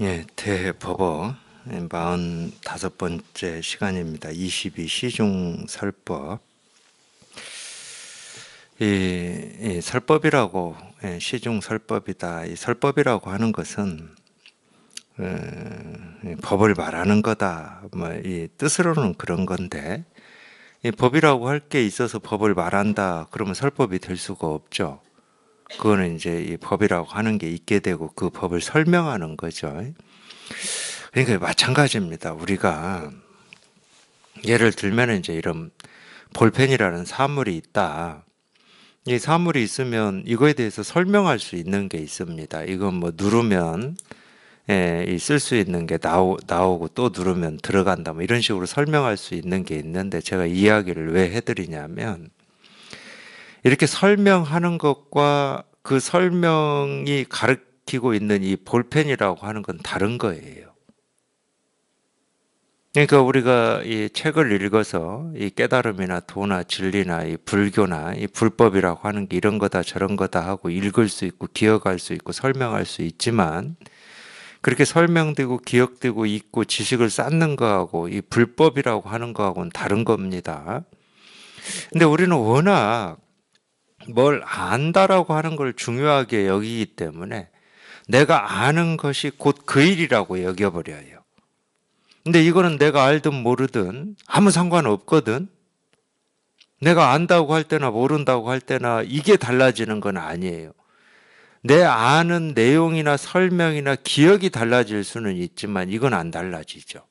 예, 대법어 45번째 시간입니다. 22 시중 설법. 이 설법이라고, 시중 설법이다. 이 설법이라고 하는 것은 법을 말하는 거다. 뭐 이 뜻으로는 그런 건데, 이 법이라고 할 게 있어서 법을 말한다. 그러면 설법이 될 수가 없죠. 그거는 이제 이 법이라고 하는 게 있게 되고 그 법을 설명하는 거죠. 그러니까 마찬가지입니다. 우리가 예를 들면 이제 이런 볼펜이라는 사물이 있다. 이 사물이 있으면 이거에 대해서 설명할 수 있는 게 있습니다. 이건 뭐 누르면 쓸 수 있는 게 나오고 또 누르면 들어간다. 뭐 이런 식으로 설명할 수 있는 게 있는데 제가 이야기를 왜 해드리냐면 이렇게 설명하는 것과 그 설명이 가리키고 있는 이 볼펜이라고 하는 건 다른 거예요. 그러니까 우리가 이 책을 읽어서 이 깨달음이나 도나 진리나 이 불교나 이 불법이라고 하는 게 이런 거다 저런 거다 하고 읽을 수 있고 기억할 수 있고 설명할 수 있지만 그렇게 설명되고 기억되고 있고 지식을 쌓는 거하고 이 불법이라고 하는 거하고는 다른 겁니다. 근데 우리는 워낙 뭘 안다라고 하는 걸 중요하게 여기기 때문에 내가 아는 것이 곧 그 일이라고 여겨버려요. 근데 이거는 내가 알든 모르든 아무 상관없거든. 내가 안다고 할 때나 모른다고 할 때나 이게 달라지는 건 아니에요. 내 아는 내용이나 설명이나 기억이 달라질 수는 있지만 이건 안 달라지죠.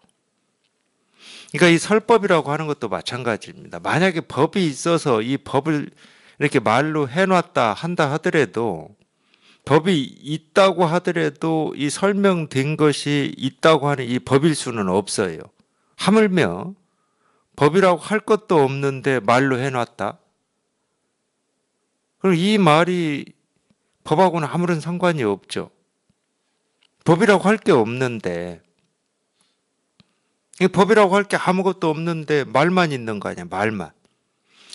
그러니까 이 설법이라고 하는 것도 마찬가지입니다. 만약에 법이 있어서 이 법을 이렇게 말로 해놨다 한다 하더라도 법이 있다고 하더라도 이 설명된 것이 있다고 하는 이 법일 수는 없어요. 하물며 법이라고 할 것도 없는데 말로 해놨다. 그럼 이 말이 법하고는 아무런 상관이 없죠. 법이라고 할 게 없는데, 이 법이라고 할 게 아무것도 없는데 말만 있는 거 아니야, 말만.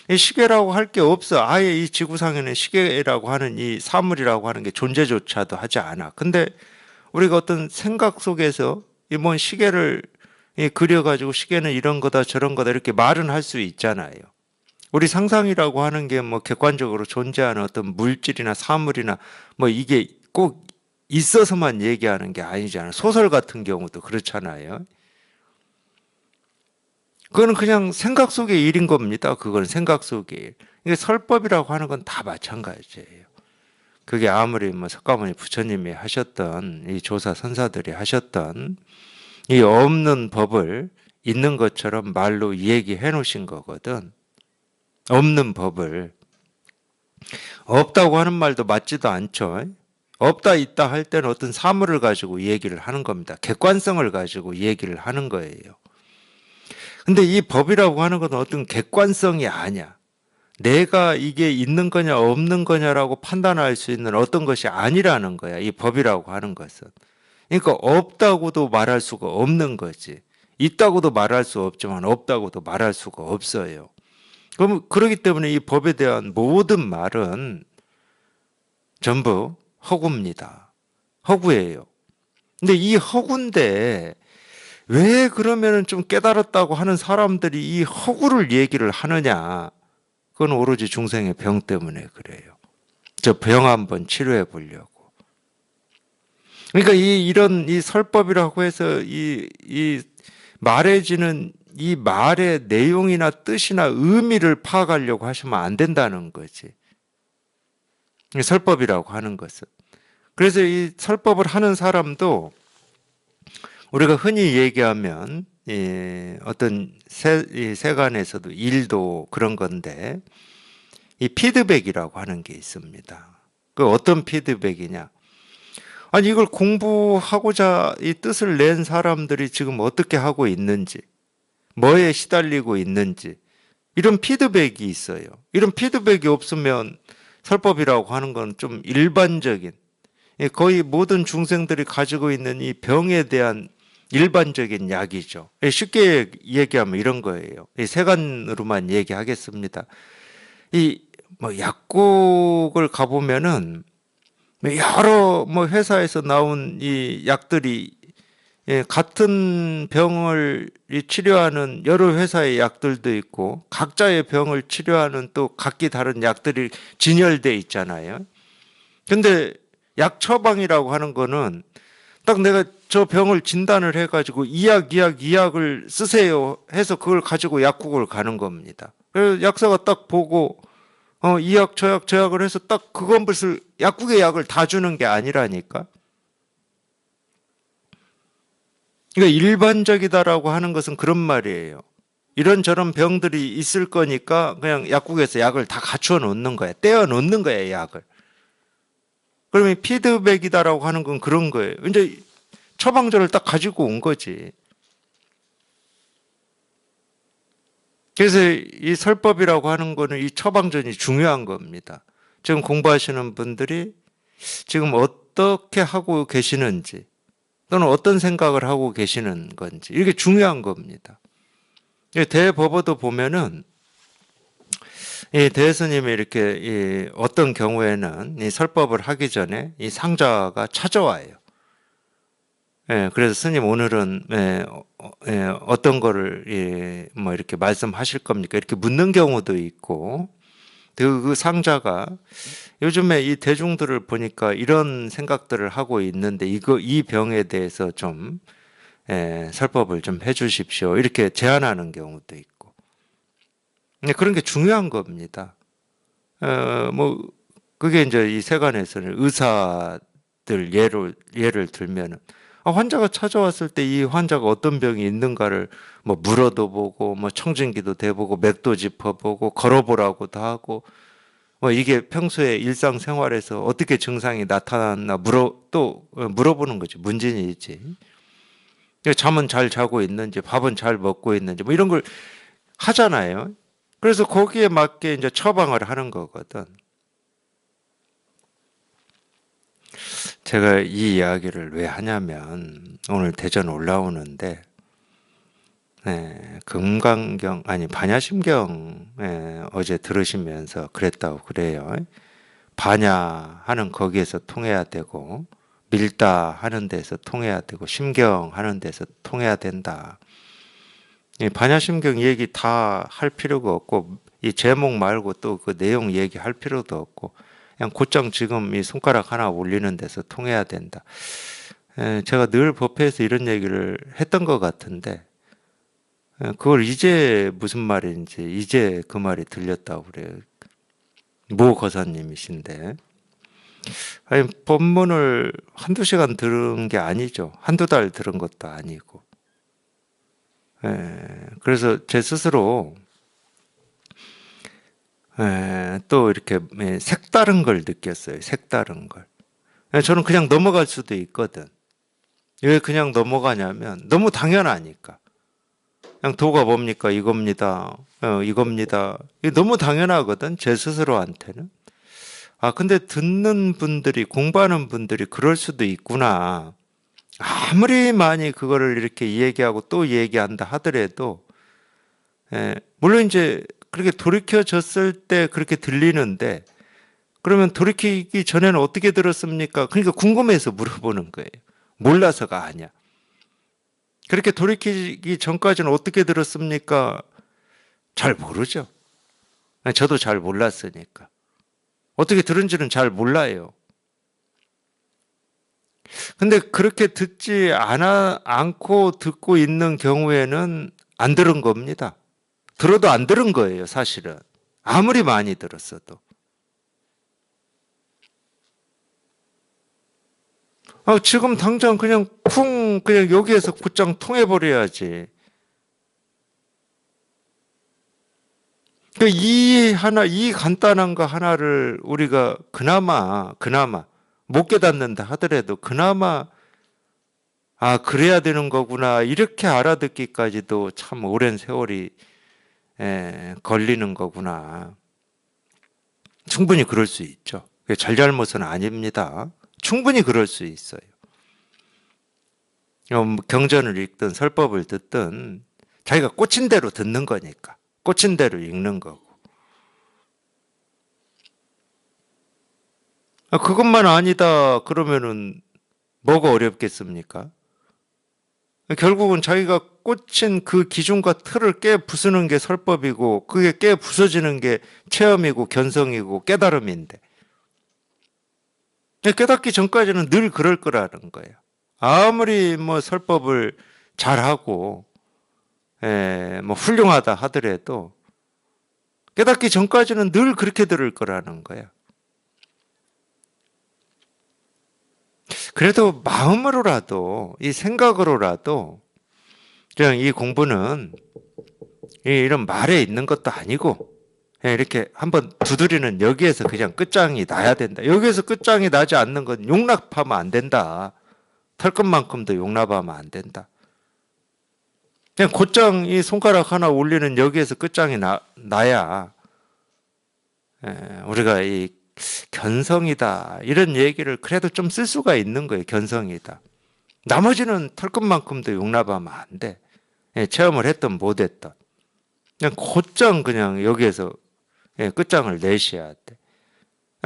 이 시계라고 할 게 없어. 아예 이 지구상에는 시계라고 하는 이 사물이라고 하는 게 존재조차도 하지 않아. 근데 우리가 어떤 생각 속에서 이 뭔 시계를 그려가지고 시계는 이런 거다 저런 거다 이렇게 말은 할 수 있잖아요. 우리 상상이라고 하는 게 뭐 객관적으로 존재하는 어떤 물질이나 사물이나 뭐 이게 꼭 있어서만 얘기하는 게 아니잖아요. 소설 같은 경우도 그렇잖아요. 그거는 그냥 생각 속의 일인 겁니다. 그건 생각 속의 일. 이게 설법이라고 하는 건 다 마찬가지예요. 그게 아무리 뭐 석가모니 부처님이 하셨던 이 조사 선사들이 하셨던 이 없는 법을 있는 것처럼 말로 얘기해 놓으신 거거든. 없는 법을. 없다고 하는 말도 맞지도 않죠. 없다 있다 할 때는 어떤 사물을 가지고 얘기를 하는 겁니다. 객관성을 가지고 얘기를 하는 거예요. 근데 이 법이라고 하는 건 어떤 객관성이 아니야. 내가 이게 있는 거냐 없는 거냐라고 판단할 수 있는 어떤 것이 아니라는 거야. 이 법이라고 하는 것은. 그러니까 없다고도 말할 수가 없는 거지. 있다고도 말할 수 없지만 없다고도 말할 수가 없어요. 그렇기 때문에 이 법에 대한 모든 말은 전부 허구입니다. 허구예요. 근데 이 허구인데 왜 그러면은 좀 깨달았다고 하는 사람들이 이 허구를 얘기를 하느냐? 그건 오로지 중생의 병 때문에 그래요. 저 병 한번 치료해 보려고. 그러니까 이런 이 설법이라고 해서 이 말해지는 이 말의 내용이나 뜻이나 의미를 파악하려고 하시면 안 된다는 거지. 설법이라고 하는 것은. 그래서 이 설법을 하는 사람도 우리가 흔히 얘기하면 어떤 이 세간에서도 일도 그런 건데 이 피드백이라고 하는 게 있습니다. 그 어떤 피드백이냐? 아니 이걸 공부하고자 이 뜻을 낸 사람들이 지금 어떻게 하고 있는지, 뭐에 시달리고 있는지 이런 피드백이 있어요. 이런 피드백이 없으면 설법이라고 하는 건 좀 일반적인 거의 모든 중생들이 가지고 있는 이 병에 대한 일반적인 약이죠. 쉽게 얘기하면 이런 거예요. 이 세간으로만 얘기하겠습니다. 이 뭐 약국을 가보면은 여러 뭐 회사에서 나온 이 약들이 같은 병을 치료하는 여러 회사의 약들도 있고 각자의 병을 치료하는 또 각기 다른 약들이 진열돼 있잖아요. 근데 약 처방이라고 하는 거는 딱 내가 저 병을 진단을 해가지고 이 약을 쓰세요 해서 그걸 가지고 약국을 가는 겁니다. 그래서 약사가 딱 보고 이 약, 저 약, 저 약을 해서 딱 그것을 약국의 약을 다 주는 게 아니라니까. 그러니까 일반적이다라고 하는 것은 그런 말이에요. 이런저런 병들이 있을 거니까 그냥 약국에서 약을 다 갖추어 놓는 거야. 떼어 놓는 거야, 약을. 그러면 피드백이다라고 하는 건 그런 거예요. 이제 처방전을 딱 가지고 온 거지. 그래서 이 설법이라고 하는 거는 이 처방전이 중요한 겁니다. 지금 공부하시는 분들이 지금 어떻게 하고 계시는지 또는 어떤 생각을 하고 계시는 건지 이게 중요한 겁니다. 대법어도 보면은 이 대스님이 이렇게 어떤 경우에는 이 설법을 하기 전에 이 상자가 찾아와요. 그래서 스님 오늘은 어떤 거를 뭐 이렇게 말씀하실 겁니까? 이렇게 묻는 경우도 있고 그 상자가 요즘에 이 대중들을 보니까 이런 생각들을 하고 있는데 이 병에 대해서 좀 설법을 좀 해주십시오. 이렇게 제안하는 경우도 있고. 그런 게 중요한 겁니다. 뭐 그게 이제 이 세간에서는 의사들 예를 들면은 환자가 찾아왔을 때 이 환자가 어떤 병이 있는가를 뭐 물어도 보고 뭐 청진기도 대보고 맥도 짚어보고 걸어보라고도 하고 뭐 이게 평소에 일상생활에서 어떻게 증상이 나타났나 물어보는 거지. 문진이지. 잠은 잘 자고 있는지 밥은 잘 먹고 있는지 뭐 이런 걸 하잖아요. 그래서 거기에 맞게 이제 처방을 하는 거거든. 제가 이 이야기를 왜 하냐면 오늘 대전 올라오는데 금강경 아니 반야심경 어제 들으시면서 그랬다고 그래요. 반야 하는 거기에서 통해야 되고 밀다 하는 데서 통해야 되고 심경 하는 데서 통해야 된다. 이 반야심경 얘기 다 할 필요가 없고 이 제목 말고 또 그 내용 얘기할 필요도 없고 그냥 곧장 지금 이 손가락 하나 올리는 데서 통해야 된다. 제가 늘 법회에서 이런 얘기를 했던 것 같은데 그걸 이제 무슨 말인지 이제 그 말이 들렸다고 그래요. 모 거사님이신데 아니 법문을 한두 시간 들은 게 아니죠. 한두 달 들은 것도 아니고 그래서 제 스스로 또 이렇게 색다른 걸 느꼈어요. 색다른 걸. 저는 그냥 넘어갈 수도 있거든. 왜 그냥 넘어가냐면 너무 당연하니까. 그냥 도가 뭡니까? 이겁니다. 이겁니다. 이게 너무 당연하거든. 제 스스로한테는. 근데 듣는 분들이, 공부하는 분들이 그럴 수도 있구나. 아무리 많이 그거를 이렇게 얘기하고 또 얘기한다 하더라도, 물론 이제 그렇게 돌이켜졌을 때 그렇게 들리는데, 그러면 돌이키기 전에는 어떻게 들었습니까? 그러니까 궁금해서 물어보는 거예요. 몰라서가 아니야. 그렇게 돌이키기 전까지는 어떻게 들었습니까? 잘 모르죠. 저도 잘 몰랐으니까. 어떻게 들은지는 잘 몰라요. 근데 그렇게 않고 듣고 있는 경우에는 안 들은 겁니다. 들어도 안 들은 거예요, 사실은. 아무리 많이 들었어도. 지금 당장 그냥 여기에서 곧장 통해버려야지. 이 간단한 거 하나를 우리가 그나마 못 깨닫는다 하더라도 그나마 그래야 되는 거구나. 이렇게 알아듣기까지도 참 오랜 세월이 걸리는 거구나. 충분히 그럴 수 있죠. 그게 잘잘못은 아닙니다. 충분히 그럴 수 있어요. 경전을 읽든 설법을 듣든 자기가 꽂힌 대로 듣는 거니까. 꽂힌 대로 읽는 거고. 그것만 아니다 그러면은 뭐가 어렵겠습니까? 결국은 자기가 꽂힌 그 기준과 틀을 깨 부수는 게 설법이고 그게 깨 부서지는 게 체험이고 견성이고 깨달음인데 깨닫기 전까지는 늘 그럴 거라는 거예요. 아무리 뭐 설법을 잘하고 뭐 훌륭하다 하더라도 깨닫기 전까지는 늘 그렇게 들을 거라는 거예요. 그래도 마음으로라도 이 생각으로라도 그냥 이 공부는 이런 말에 있는 것도 아니고 이렇게 한번 두드리는 여기에서 그냥 끝장이 나야 된다. 여기에서 끝장이 나지 않는 건 용납하면 안 된다. 털 것만큼도 용납하면 안 된다. 그냥 곧장 이 손가락 하나 올리는 여기에서 끝장이 나야 우리가 이 견성이다 이런 얘기를 그래도 좀 쓸 수가 있는 거예요. 견성이다. 나머지는 털 것만큼도 용납하면 안 돼. 체험을 했든 못했든 그냥 곧장 그냥 여기에서 끝장을 내셔야 돼.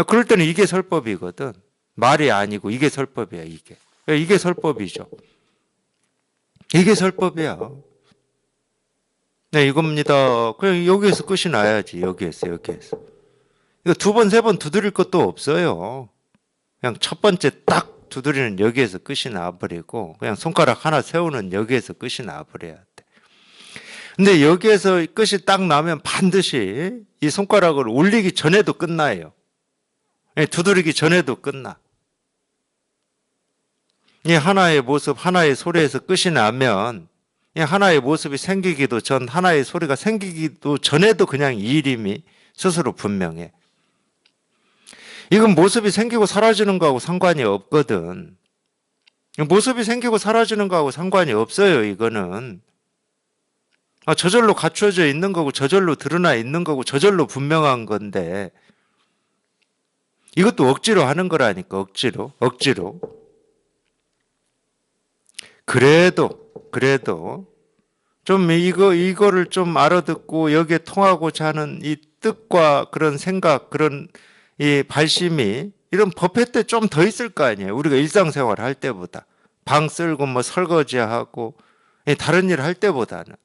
그럴 때는 이게 설법이거든. 말이 아니고 이게 설법이야. 이게 설법이죠. 이게 설법이야. 네, 이겁니다. 그냥 여기에서 끝이 나야지. 여기에서. 이거 두 번, 세 번 두드릴 것도 없어요. 그냥 첫 번째 딱 두드리는 여기에서 끝이 나버리고 그냥 손가락 하나 세우는 여기에서 끝이 나버려야 돼. 근데 여기에서 끝이 딱 나면 반드시 이 손가락을 올리기 전에도 끝나요. 두드리기 전에도 끝나. 이 하나의 모습, 하나의 소리에서 끝이 나면 이 하나의 모습이 생기기도 전, 하나의 소리가 생기기도 전에도 그냥 이 이름이 스스로 분명해. 이건 모습이 생기고 사라지는 거하고 상관이 없거든. 모습이 생기고 사라지는 거하고 상관이 없어요, 이거는. 저절로 갖춰져 있는 거고, 저절로 드러나 있는 거고, 저절로 분명한 건데, 이것도 억지로 하는 거라니까, 억지로. 그래도, 좀 이거를 좀 알아듣고 여기에 통하고자 하는 이 뜻과 그런 생각, 그런 이 발심이 이런 법회 때 좀 더 있을 거 아니에요. 우리가 일상생활 할 때보다. 방 쓸고 뭐 설거지하고 다른 일 할 때보다는.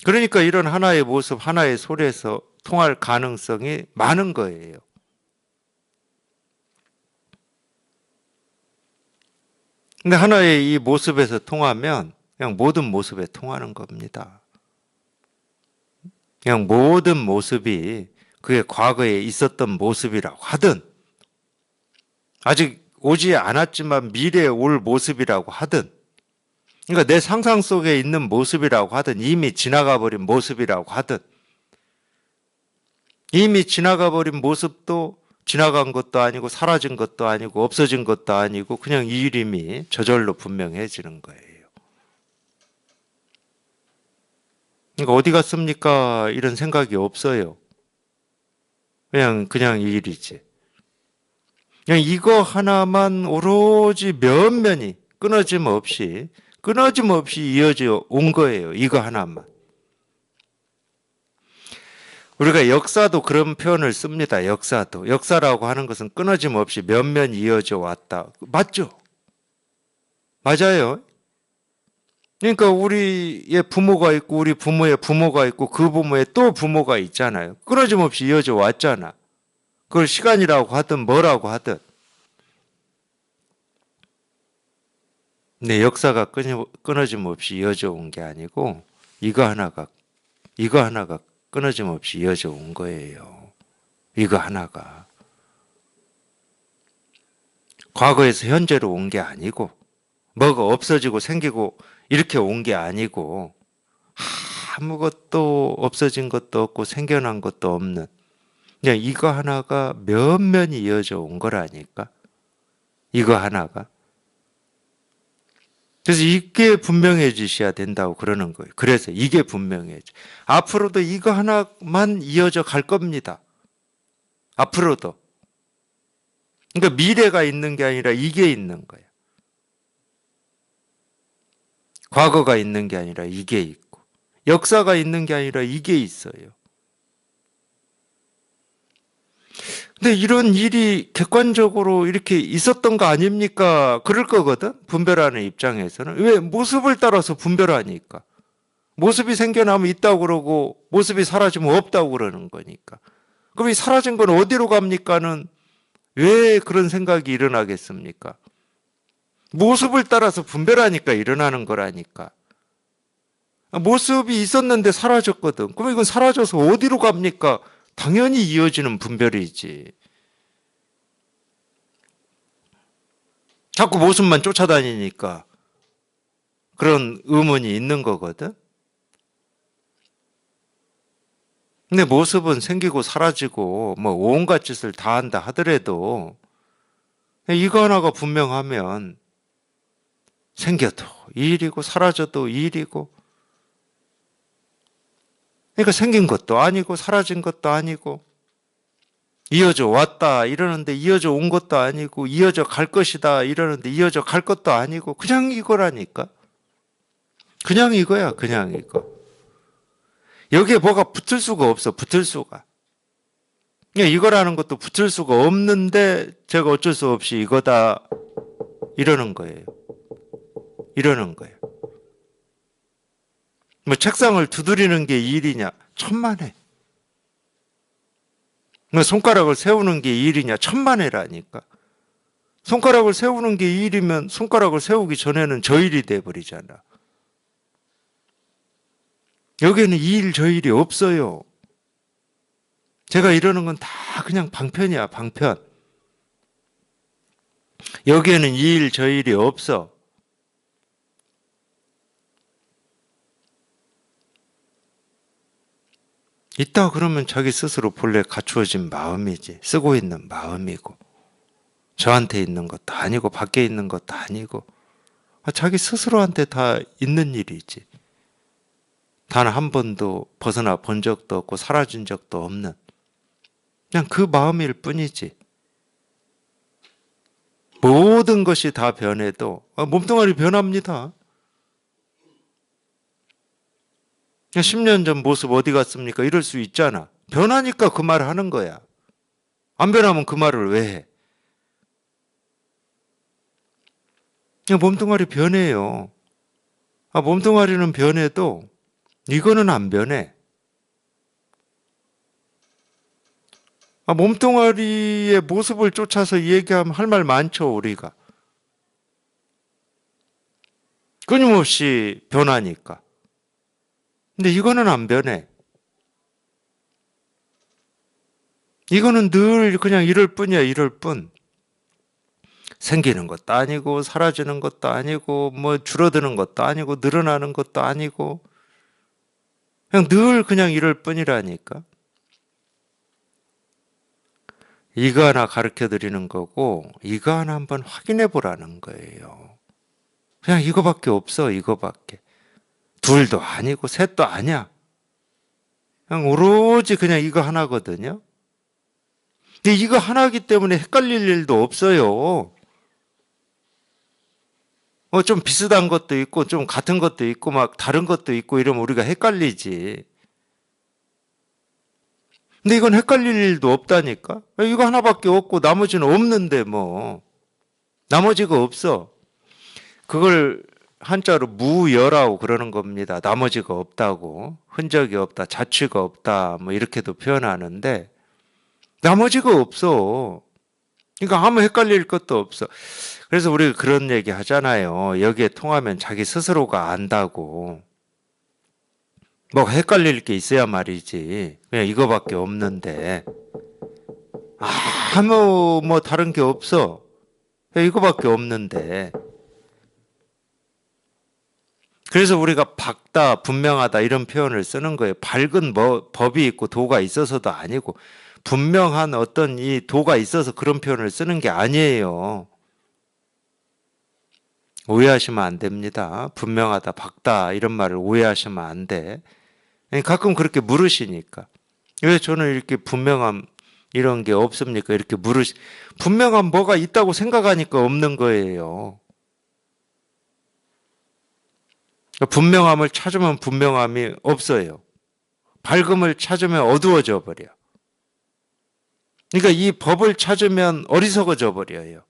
그러니까 이런 하나의 모습, 하나의 소리에서 통할 가능성이 많은 거예요. 근데 하나의 이 모습에서 통하면 그냥 모든 모습에 통하는 겁니다. 그냥 모든 모습이 그게 과거에 있었던 모습이라고 하든 아직 오지 않았지만 미래에 올 모습이라고 하든 그러니까 내 상상 속에 있는 모습이라고 하든 이미 지나가 버린 모습이라고 하든 이미 지나가 버린 모습도 지나간 것도 아니고 사라진 것도 아니고 없어진 것도 아니고 그냥 이 이름이 저절로 분명해지는 거예요. 그러니까 어디 갔습니까? 이런 생각이 없어요. 그냥 이 일이지. 그냥 이거 하나만 오로지 면면이 끊어짐 없이 이어져 온 거예요. 이거 하나만. 우리가 역사도 그런 표현을 씁니다. 역사라고 하는 것은 끊어짐 없이 면면 이어져 왔다. 맞죠? 맞아요. 그러니까 우리의 부모가 있고 우리 부모의 부모가 있고 그 부모의 또 부모가 있잖아요. 끊어짐 없이 이어져 왔잖아. 그걸 시간이라고 하든 뭐라고 하든. 근데 역사가 끊어짐 없이 이어져 온 게 아니고 이거 하나가 끊어짐 없이 이어져 온 거예요. 이거 하나가. 과거에서 현재로 온 게 아니고 뭐가 없어지고 생기고 이렇게 온 게 아니고 아무것도 없어진 것도 없고 생겨난 것도 없는 그냥 이거 하나가 면면이 이어져 온 거라니까. 이거 하나가. 그래서 이게 분명해지셔야 된다고 그러는 거예요. 그래서 이게 분명해져. 앞으로도 이거 하나만 이어져 갈 겁니다. 앞으로도. 그러니까 미래가 있는 게 아니라 이게 있는 거예요. 과거가 있는 게 아니라 이게 있고 역사가 있는 게 아니라 이게 있어요. 근데 이런 일이 객관적으로 이렇게 있었던 거 아닙니까? 그럴 거거든. 분별하는 입장에서는. 왜? 모습을 따라서 분별하니까. 모습이 생겨나면 있다고 그러고 모습이 사라지면 없다고 그러는 거니까. 그럼 이 사라진 건 어디로 갑니까는 왜 그런 생각이 일어나겠습니까? 모습을 따라서 분별하니까 일어나는 거라니까. 모습이 있었는데 사라졌거든. 그럼 이건 사라져서 어디로 갑니까? 당연히 이어지는 분별이지. 자꾸 모습만 쫓아다니니까 그런 의문이 있는 거거든. 근데 모습은 생기고 사라지고 뭐 온갖 짓을 다 한다 하더라도 이거 하나가 분명하면 생겨도 이 일이고 사라져도 이 일이고, 그러니까 생긴 것도 아니고 사라진 것도 아니고 이어져 왔다 이러는데 이어져 온 것도 아니고 이어져 갈 것이다 이러는데 이어져 갈 것도 아니고 그냥 이거라니까. 그냥 이거야, 그냥 이거. 여기에 뭐가 붙을 수가 없어, 붙을 수가. 이거라는 것도 붙을 수가 없는데 제가 어쩔 수 없이 이거다 이러는 거예요. 이러는 거예요. 뭐 책상을 두드리는 게 일이냐? 천만에. 뭐 손가락을 세우는 게 일이냐? 천만에라니까. 손가락을 세우는 게 일이면 손가락을 세우기 전에는 저 일이 돼버리잖아. 여기에는 이 일, 저 일이 없어요. 제가 이러는 건 다 그냥 방편이야, 방편. 여기에는 이 일, 저 일이 없어. 있다 그러면 자기 스스로 본래 갖추어진 마음이지. 쓰고 있는 마음이고. 저한테 있는 것도 아니고 밖에 있는 것도 아니고 자기 스스로한테 다 있는 일이지. 단 한 번도 벗어나 본 적도 없고 사라진 적도 없는 그냥 그 마음일 뿐이지. 모든 것이 다 변해도 몸뚱아리 변합니다. 10년 전 모습 어디 갔습니까? 이럴 수 있잖아. 변하니까 그 말을 하는 거야. 안 변하면 그 말을 왜 해? 그냥 몸뚱아리 변해요. 몸뚱아리는 변해도 이거는 안 변해. 몸뚱아리의 모습을 쫓아서 얘기하면 할 말 많죠, 우리가. 끊임없이 변하니까. 근데 이거는 안 변해. 이거는 늘 그냥 이럴 뿐이야, 이럴 뿐. 생기는 것도 아니고 사라지는 것도 아니고 뭐 줄어드는 것도 아니고 늘어나는 것도 아니고 그냥 늘 그냥 이럴 뿐이라니까. 이거 하나 가르쳐 드리는 거고 이거 하나 한번 확인해 보라는 거예요. 그냥 이거밖에 없어, 이거밖에. 둘도 아니고 셋도 아니야. 그냥 오로지 그냥 이거 하나거든요. 근데 이거 하나이기 때문에 헷갈릴 일도 없어요. 좀 비슷한 것도 있고 좀 같은 것도 있고 막 다른 것도 있고 이러면 우리가 헷갈리지. 근데 이건 헷갈릴 일도 없다니까. 이거 하나밖에 없고 나머지는 없는데 뭐. 나머지가 없어. 그걸 한자로 무여라고 그러는 겁니다. 나머지가 없다고. 흔적이 없다, 자취가 없다 뭐 이렇게도 표현하는데 나머지가 없어. 그러니까 아무 헷갈릴 것도 없어. 그래서 우리가 그런 얘기 하잖아요. 여기에 통하면 자기 스스로가 안다고. 뭐 헷갈릴 게 있어야 말이지. 그냥 이거밖에 없는데. 아무 뭐 다른 게 없어. 이거밖에 없는데. 그래서 우리가 밝다, 분명하다 이런 표현을 쓰는 거예요. 밝은 뭐 법이 있고 도가 있어서도 아니고 분명한 어떤 이 도가 있어서 그런 표현을 쓰는 게 아니에요. 오해하시면 안 됩니다. 분명하다, 밝다 이런 말을 오해하시면 안 돼. 가끔 그렇게 물으시니까. 왜 저는 이렇게 분명함 이런 게 없습니까? 이렇게 분명한 뭐가 있다고 생각하니까 없는 거예요. 분명함을 찾으면 분명함이 없어요. 밝음을 찾으면 어두워져 버려. 그러니까 이 법을 찾으면 어리석어져 버려요.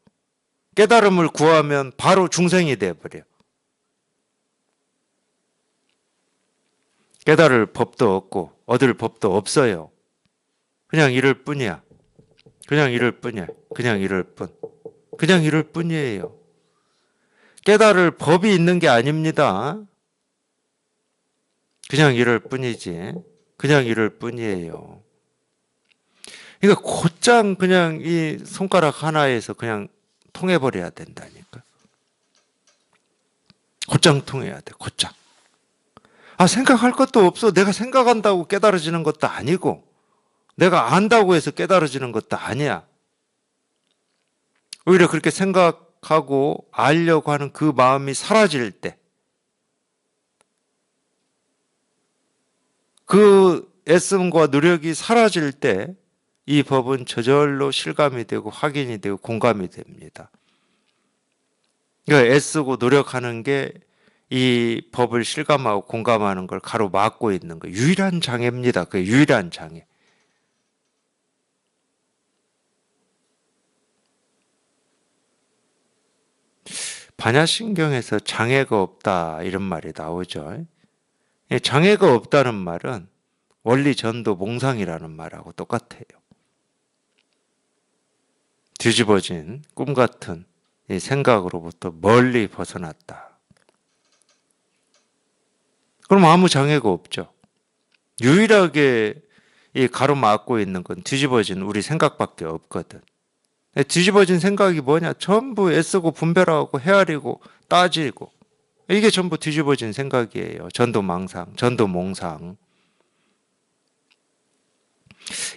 깨달음을 구하면 바로 중생이 돼 버려. 깨달을 법도 없고 얻을 법도 없어요. 그냥 이럴 뿐이야. 그냥 이럴 뿐이야. 그냥 이럴 뿐. 그냥 이럴 뿐이에요. 깨달을 법이 있는 게 아닙니다. 그냥 이럴 뿐이지. 그냥 이럴 뿐이에요. 그러니까 곧장 그냥 이 손가락 하나에서 그냥 통해버려야 된다니까. 곧장 통해야 돼. 곧장. 생각할 것도 없어. 내가 생각한다고 깨달아지는 것도 아니고 내가 안다고 해서 깨달아지는 것도 아니야. 오히려 그렇게 생각하고 알려고 하는 그 마음이 사라질 때, 그 애씀과 노력이 사라질 때 이 법은 저절로 실감이 되고 확인이 되고 공감이 됩니다. 그러니까 애쓰고 노력하는 게 이 법을 실감하고 공감하는 걸 가로막고 있는 거 유일한 장애입니다. 그 유일한 장애. 반야신경에서 장애가 없다 이런 말이 나오죠. 장애가 없다는 말은 원리 전도 몽상이라는 말하고 똑같아요. 뒤집어진 꿈 같은 이 생각으로부터 멀리 벗어났다. 그럼 아무 장애가 없죠. 유일하게 이 가로막고 있는 건 뒤집어진 우리 생각밖에 없거든. 뒤집어진 생각이 뭐냐? 전부 애쓰고 분별하고 헤아리고 따지고 이게 전부 뒤집어진 생각이에요. 전도망상, 전도몽상.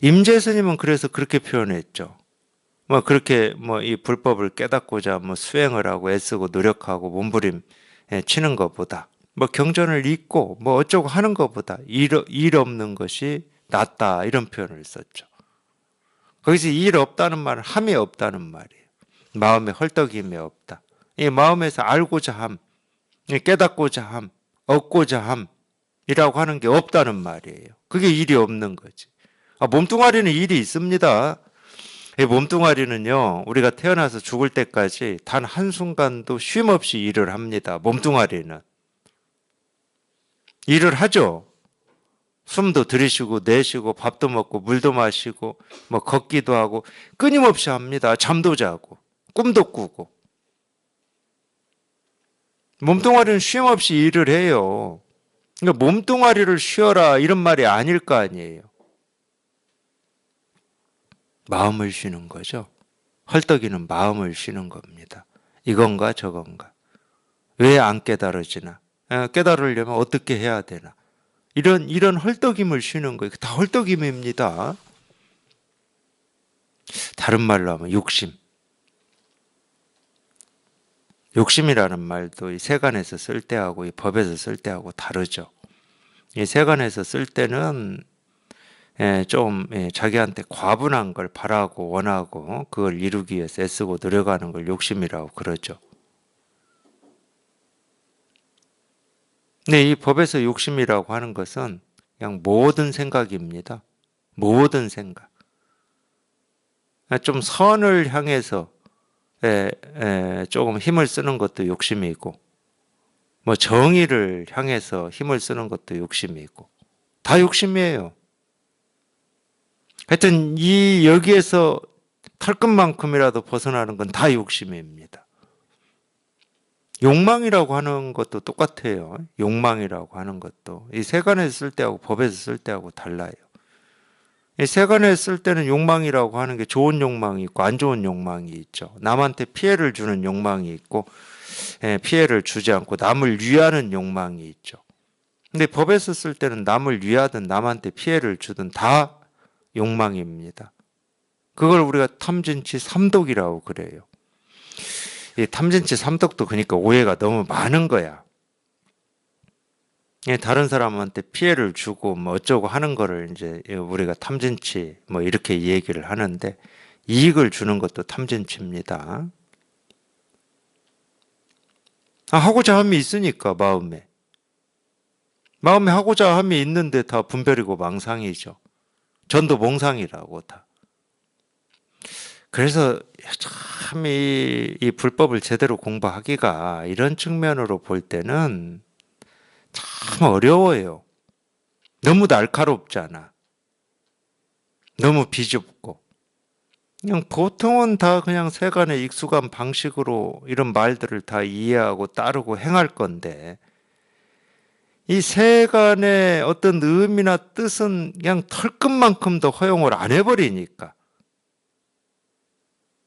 임재 스님은 그래서 그렇게 표현했죠. 그렇게 이 불법을 깨닫고자 수행을 하고 애쓰고 노력하고 몸부림 치는 것보다 경전을 읽고 어쩌고 하는 것보다 일 없는 것이 낫다 이런 표현을 썼죠. 거기서 일 없다는 말은 함이 없다는 말이에요. 마음에 헐떡임이 없다. 이 마음에서 알고자 함, 깨닫고자 함, 얻고자 함이라고 하는 게 없다는 말이에요. 그게 일이 없는 거지. 몸뚱아리는 일이 있습니다. 이 몸뚱아리는요, 우리가 태어나서 죽을 때까지 단 한순간도 쉼 없이 일을 합니다. 몸뚱아리는. 일을 하죠. 숨도 들이쉬고 내쉬고 밥도 먹고 물도 마시고 걷기도 하고 끊임없이 합니다. 잠도 자고 꿈도 꾸고. 몸뚱아리는 쉼 없이 일을 해요. 그러니까 몸뚱아리를 쉬어라 이런 말이 아닐 거 아니에요. 마음을 쉬는 거죠. 헐떡이는 마음을 쉬는 겁니다. 이건가 저건가. 왜 안 깨달아지나. 깨달으려면 어떻게 해야 되나. 이런 헐떡임을 쉬는 거예요. 다 헐떡임입니다. 다른 말로 하면 욕심. 욕심이라는 말도 이 세간에서 쓸 때하고 이 법에서 쓸 때하고 다르죠. 이 세간에서 쓸 때는 좀 자기한테 과분한 걸 바라고 원하고 그걸 이루기 위해서 애쓰고 노력하는 걸 욕심이라고 그러죠. 근데 이 법에서 욕심이라고 하는 것은 그냥 모든 생각입니다. 모든 생각. 좀 선을 향해서 조금 힘을 쓰는 것도 욕심이 있고 정의를 향해서 힘을 쓰는 것도 욕심이 있고 다 욕심이에요. 하여튼 여기에서 털끝만큼이라도 벗어나는 건 다 욕심입니다. 욕망이라고 하는 것도 똑같아요. 욕망이라고 하는 것도 이 세간에서 쓸 때하고 법에서 쓸 때하고 달라요. 이 세간에서 쓸 때는 욕망이라고 하는 게 좋은 욕망이 있고 안 좋은 욕망이 있죠. 남한테 피해를 주는 욕망이 있고 피해를 주지 않고 남을 위하는 욕망이 있죠. 근데 법에서 쓸 때는 남을 위하든 남한테 피해를 주든 다 욕망입니다. 그걸 우리가 탐진치 삼독이라고 그래요. 이 탐진치 삼독도 그러니까 오해가 너무 많은 거야. 다른 사람한테 피해를 주고 어쩌고 하는 거를 이제 우리가 탐진치 이렇게 얘기를 하는데 이익을 주는 것도 탐진치입니다. 하고자 함이 있으니까 마음에 하고자 함이 있는데 다 분별이고 망상이죠. 전도 몽상이라고 다. 그래서 참 이 불법을 제대로 공부하기가 이런 측면으로 볼 때는 참 어려워요. 너무 날카롭잖아. 너무 비좁고. 그냥 보통은 다 그냥 세간의 익숙한 방식으로 이런 말들을 다 이해하고 따르고 행할 건데, 이 세간의 어떤 의미나 뜻은 그냥 털끝만큼도 허용을 안 해버리니까.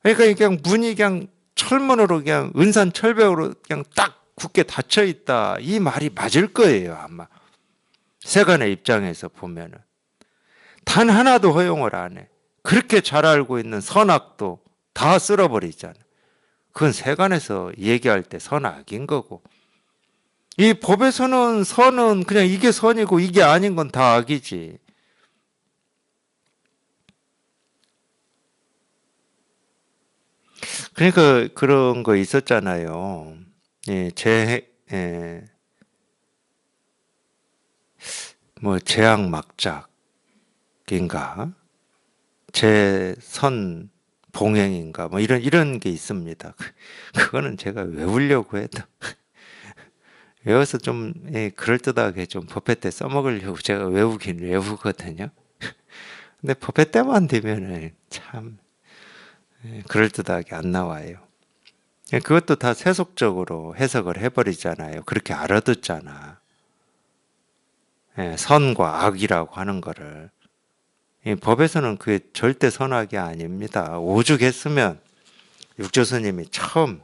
그러니까 그냥 문이 그냥 철문으로 그냥 은산철벽으로 그냥 딱 굳게 닫혀 있다. 이 말이 맞을 거예요, 아마. 세간의 입장에서 보면은. 단 하나도 허용을 안 해. 그렇게 잘 알고 있는 선악도 다 쓸어버리잖아. 그건 세간에서 얘기할 때 선악인 거고. 이 법에서는 선은 그냥 이게 선이고 이게 아닌 건 다 악이지. 그러니까 그런 거 있었잖아요. 예, 뭐 제약막작인가? 제선 봉행인가? 뭐 이런 게 있습니다. 그거는 제가 외우려고 해도 외워서 좀 그럴듯하게 좀 법회 때 써먹으려고 제가 외우긴 외우거든요. 근데 법회 때만 되면은 참 그럴듯하게 안 나와요. 그것도 다 세속적으로 해석을 해버리잖아요. 그렇게 알아듣잖아. 선과 악이라고 하는 거를. 이 법에서는 그게 절대 선악이 아닙니다. 오죽했으면 육조 스님이 처음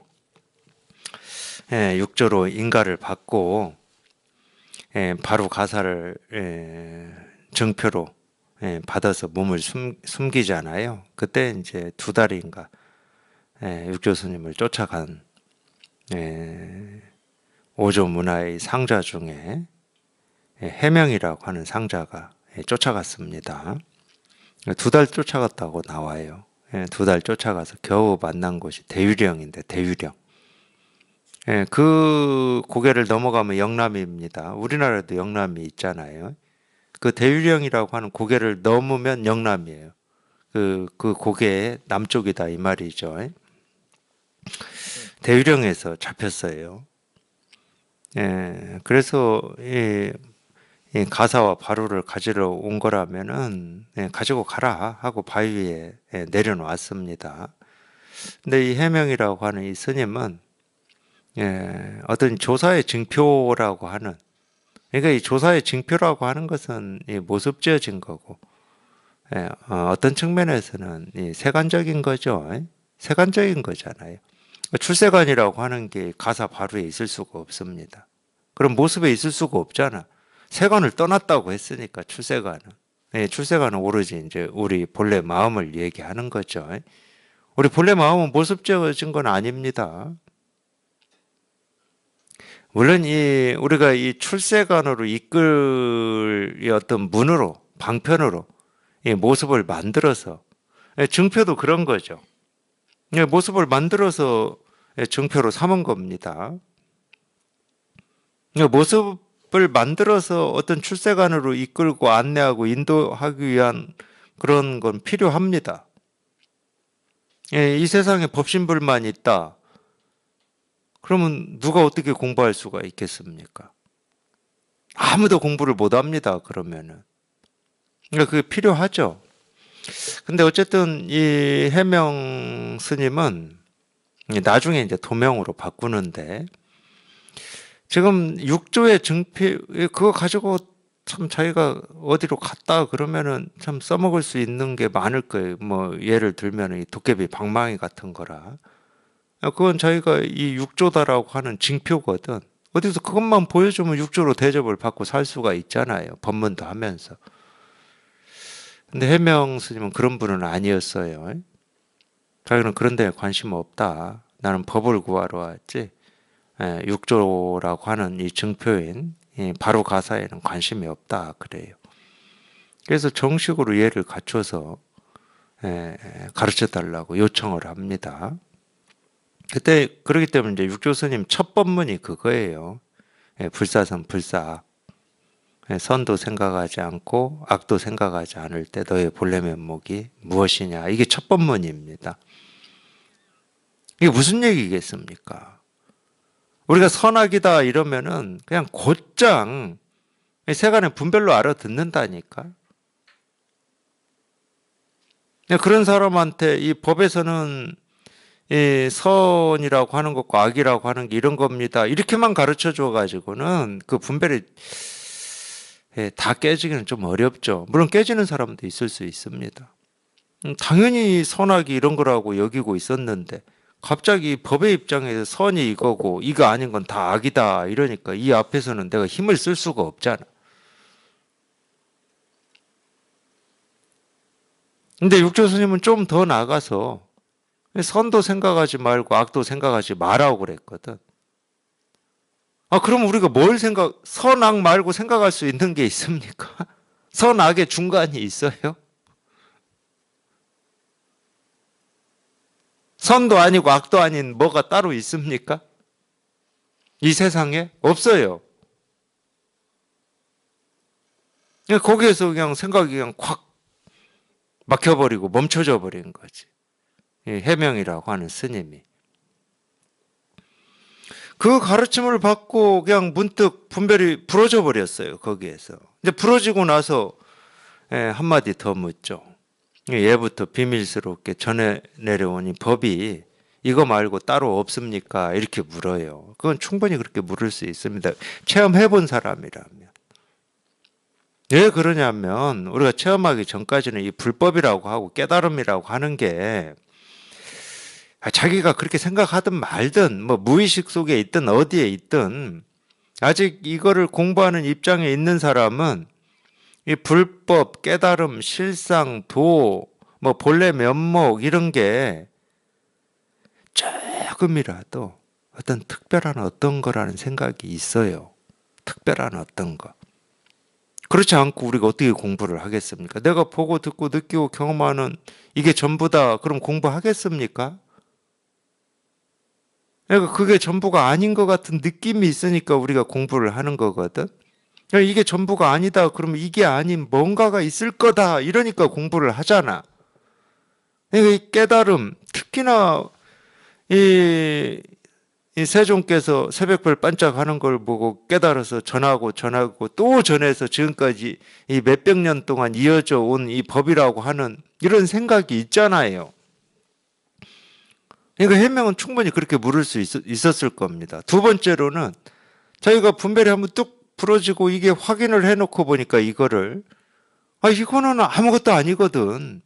육조로 인가를 받고 바로 가사를 증표로 받아서 몸을 숨기잖아요. 그때 이제 2달인가 육조 스님을 쫓아간 오조 문화의 상자 중에 해명이라고 하는 상자가 쫓아갔습니다. 2달 쫓아갔다고 나와요. 2달 쫓아가서 겨우 만난 곳이 대유령인데 대유령. 그 고개를 넘어가면 영남입니다. 우리나라에도 영남이 있잖아요. 그 대유령이라고 하는 고개를 넘으면 영남이에요. 그 고개의 남쪽이다 이 말이죠. 대유령에서 잡혔어요. 그래서 이 가사와 바루를 가지러 온 거라면은 가지고 가라 하고 바위 위에 내려놓았습니다. 근데 이 해명이라고 하는 이 스님은 어떤 조사의 징표라고 하는, 그러니까 이 조사의 징표라고 하는 것은 이 모습지어진 거고, 어떤 측면에서는 이 세간적인 거죠. 세간적인 거잖아요. 출세관이라고 하는 게 가사 바루에 있을 수가 없습니다. 그럼 모습에 있을 수가 없잖아. 세간을 떠났다고 했으니까 출세관은. 출세관은 오로지 이제 우리 본래 마음을 얘기하는 거죠. 우리 본래 마음은 모습지어진 건 아닙니다. 물론 우리가 이 출세관으로 이끌 이 어떤 문으로 방편으로 이 모습을 만들어서 증표도 그런 거죠. 모습을 만들어서 증표로 삼은 겁니다. 모습을 만들어서 어떤 출세관으로 이끌고 안내하고 인도하기 위한 그런 건 필요합니다. 이 세상에 법신불만 있다. 그러면 누가 어떻게 공부할 수가 있겠습니까? 아무도 공부를 못 합니다. 그러면은. 그러니까 그게 필요하죠. 근데 어쨌든 이 해명 스님은 나중에 이제 도명으로 바꾸는데 지금 육조의 증표 그거 가지고 참 자기가 어디로 갔다 그러면은 참 써먹을 수 있는 게 많을 거예요. 뭐 예를 들면 이 도깨비 방망이 같은 거라. 그건 자기가 이 육조다라고 하는 징표거든. 어디서 그것만 보여주면 육조로 대접을 받고 살 수가 있잖아요. 법문도 하면서. 근데 해명 스님은 그런 분은 아니었어요. 자기는 그런 데에 관심 없다. 나는 법을 구하러 왔지. 육조라고 하는 이 증표인 바로 가사에는 관심이 없다. 그래요. 그래서 정식으로 얘를 갖춰서 가르쳐 달라고 요청을 합니다. 그때 그렇기 때문에 이제 육조 스님 첫 법문이 그거예요. 불사선 불사. 선도 생각하지 않고 악도 생각하지 않을 때 너의 본래 면목이 무엇이냐. 이게 첫 본문입니다. 이게 무슨 얘기겠습니까? 우리가 선악이다 이러면은 그냥 곧장 세간의 분별로 알아듣는다니까. 그런 사람한테 이 법에서는 이 선이라고 하는 것과 악이라고 하는 게 이런 겁니다. 이렇게만 가르쳐 줘 가지고는 그 분별이 다 깨지기는 좀 어렵죠. 물론 깨지는 사람도 있을 수 있습니다. 당연히 선악이 이런 거라고 여기고 있었는데 갑자기 법의 입장에서 선이 이거고 이거 아닌 건 다 악이다 이러니까 이 앞에서는 내가 힘을 쓸 수가 없잖아. 근데 육조 스님은 좀 더 나가서 선도 생각하지 말고 악도 생각하지 말라고 그랬거든. 그럼 우리가 뭘 선악 말고 생각할 수 있는 게 있습니까? 선악의 중간이 있어요? 선도 아니고 악도 아닌 뭐가 따로 있습니까? 이 세상에? 없어요. 거기에서 그냥 생각이 그냥 콱 막혀버리고 멈춰져 버린 거지. 해명이라고 하는 스님이. 그 가르침을 받고 그냥 문득 분별이 부러져 버렸어요. 거기에서. 이제 부러지고 나서 한마디 더 묻죠. 예부터 비밀스럽게 전해 내려온 이 법이 이거 말고 따로 없습니까? 이렇게 물어요. 그건 충분히 그렇게 물을 수 있습니다. 체험해 본 사람이라면. 왜 그러냐면 우리가 체험하기 전까지는 이 불법이라고 하고 깨달음이라고 하는 게 자기가 그렇게 생각하든 말든 뭐 무의식 속에 있든 어디에 있든 아직 이거를 공부하는 입장에 있는 사람은 이 불법, 깨달음, 실상, 도, 뭐 본래 면목 이런 게 조금이라도 어떤 특별한 어떤 거라는 생각이 있어요. 특별한 어떤 거. 그렇지 않고 우리가 어떻게 공부를 하겠습니까? 내가 보고 듣고 느끼고 경험하는 이게 전부다. 그럼 공부하겠습니까? 그러니까 그게 전부가 아닌 것 같은 느낌이 있으니까 우리가 공부를 하는 거거든. 이게 전부가 아니다. 그러면 이게 아닌 뭔가가 있을 거다. 이러니까 공부를 하잖아. 그러니까 이 깨달음, 특히나 이 세종께서 새벽별 반짝하는 걸 보고 깨달아서 전하고 또 전해서 지금까지 이 몇백 년 동안 이어져 온 이 법이라고 하는 이런 생각이 있잖아요. 그러니까 해명은 충분히 그렇게 물을 수 있었을 겁니다. 두 번째로는 자기가 분별이 한번 뚝 부러지고 이게 확인을 해놓고 보니까 이거는 아무것도 아니거든.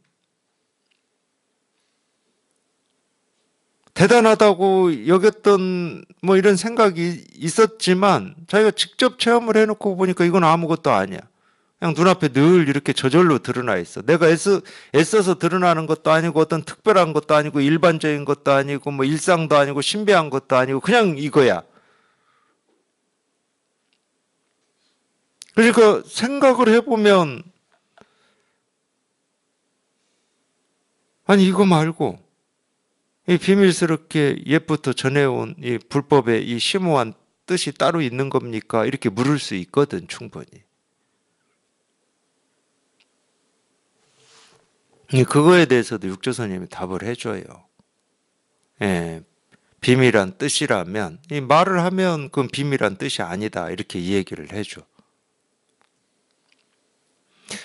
대단하다고 여겼던 뭐 이런 생각이 있었지만 자기가 직접 체험을 해놓고 보니까 이건 아무것도 아니야. 그냥 눈앞에 늘 이렇게 저절로 드러나 있어. 내가 애써서 드러나는 것도 아니고 어떤 특별한 것도 아니고 일반적인 것도 아니고 뭐 일상도 아니고 신비한 것도 아니고 그냥 이거야. 그러니까 생각을 해보면 아니 이거 말고 이 비밀스럽게 옛부터 전해온 이 불법의 이 심오한 뜻이 따로 있는 겁니까? 이렇게 물을 수 있거든, 충분히. 그거에 대해서도 육조선님이 답을 해줘요. 예, 비밀한 뜻이라면, 이 말을 하면 그건 비밀한 뜻이 아니다. 이렇게 이 얘기를 해줘.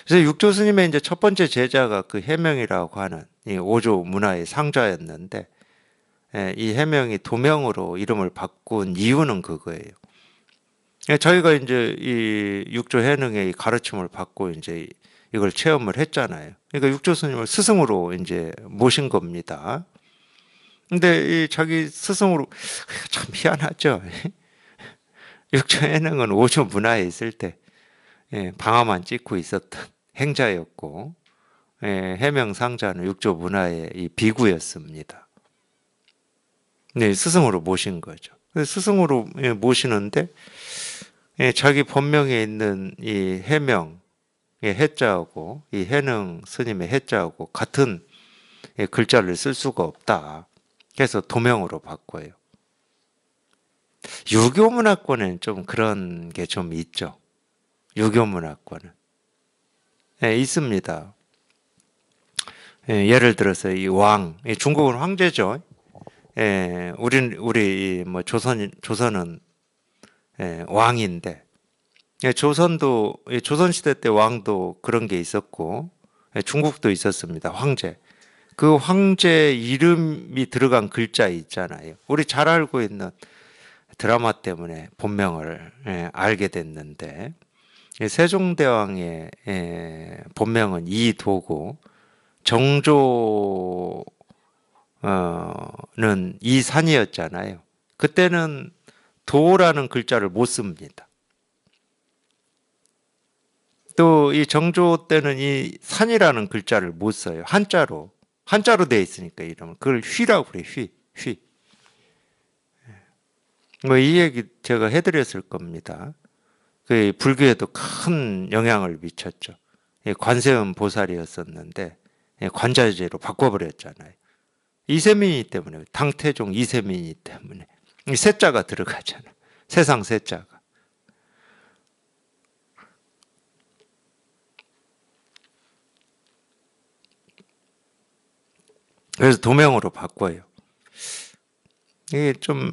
그래서 육조스님의 이제 첫 번째 제자가 그 해명이라고 하는 이 오조 문화의 상자였는데, 이 해명이 도명으로 이름을 바꾼 이유는 그거예요. 저희가 이제 이 육조 해능의 가르침을 받고 이제 이걸 체험을 했잖아요. 그러니까 육조 스님을 스승으로 이제 모신 겁니다. 근데 이 자기 스승으로 참 희한하죠. 육조 해능은 오조 문화에 있을 때 방아만 찍고 있었던 행자였고, 해명 상자는 육조 문화의 이 비구였습니다. 네, 스승으로 모신 거죠. 스승으로 모시는데 자기 본명에 있는 이 해명의 해자하고 이 해능 스님의 해자하고 같은 글자를 쓸 수가 없다. 그래서 도명으로 바꿔요. 유교 문화권에는 좀 그런 게 좀 있죠. 유교 문화권은. 예, 있습니다. 예, 예를 들어서 이 왕, 중국은 황제죠. 예, 우리 뭐 조선은 예, 왕인데, 예, 조선도 조선 시대 때 왕도 그런 게 있었고, 예, 중국도 있었습니다. 황제. 그 황제 이름이 들어간 글자 있잖아요. 우리 잘 알고 있는 드라마 때문에 본명을 예, 알게 됐는데, 예, 세종대왕의 예, 본명은 이도고 정조는 이산이었잖아요. 그때는 도라는 글자를 못 씁니다. 또 이 정조 때는 이 산이라는 글자를 못 써요. 한자로 되어 있으니까 이름을 그걸 휘라고 그래요. 휘. 뭐 이 얘기 제가 해드렸을 겁니다. 그 불교에도 큰 영향을 미쳤죠. 관세음 보살이었었는데 관자재로 바꿔버렸잖아요. 이세민이 때문에 당태종 이세민이 때문에 이 세자가 들어가잖아. 세상 세자가. 그래서 도명으로 바꿔요. 이게 좀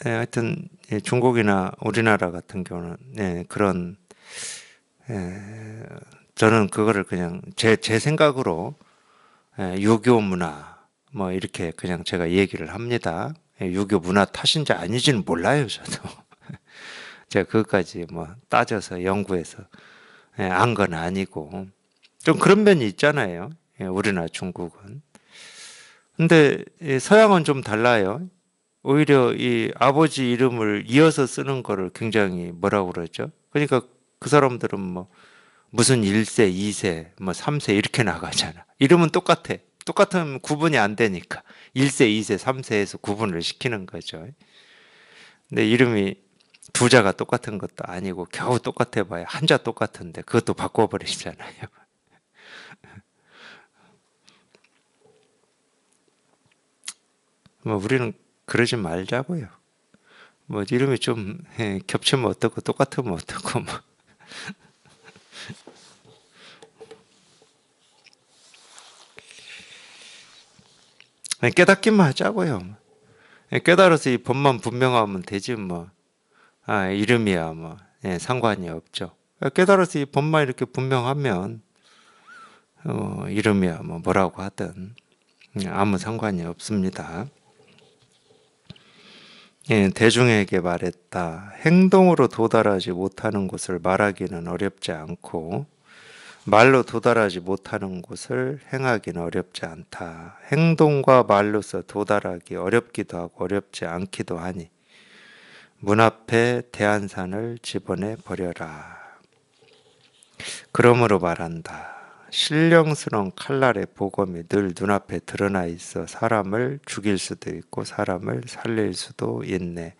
하여튼 중국이나 우리나라 같은 경우는 그런 저는 그거를 그냥 제 생각으로 유교 문화 뭐 이렇게 그냥 제가 얘기를 합니다. 유교 문화 탓인지 아닌지는 몰라요, 저도. 제가 그것까지 뭐 따져서 연구해서 안 건 아니고 좀 그런 면이 있잖아요. 우리나라 중국은. 근데 서양은 좀 달라요. 오히려 이 아버지 이름을 이어서 쓰는 거를 굉장히 뭐라고 그러죠? 그러니까 그 사람들은 뭐 무슨 1세, 2세, 뭐 3세 이렇게 나가잖아. 이름은 똑같아. 똑같으면 구분이 안 되니까 1세, 2세, 3세에서 구분을 시키는 거죠. 근데 이름이 두 자가 똑같은 것도 아니고 겨우 똑같아 봐야 한자 똑같은데 그것도 바꿔버리잖아요. 뭐 우리는 그러지 말자고요. 뭐 이름이 좀 겹치면 어떻고 똑같으면 어떻고 뭐. 깨닫기만 하자고요. 깨달아서 이 법만 분명하면 되지 뭐. 아, 이름이야 뭐 상관이 없죠. 깨달아서 이 법만 이렇게 분명하면 이름이야 뭐 뭐라고 하든 아무 상관이 없습니다. 대중에게 말했다. 행동으로 도달하지 못하는 곳을 말하기는 어렵지 않고 말로 도달하지 못하는 곳을 행하기는 어렵지 않다. 행동과 말로서 도달하기 어렵기도 하고 어렵지 않기도 하니 문 앞에 대한산을 집어내 버려라. 그러므로 말한다. 신령스러운 칼날의 보검이 늘 눈앞에 드러나 있어 사람을 죽일 수도 있고 사람을 살릴 수도 있네.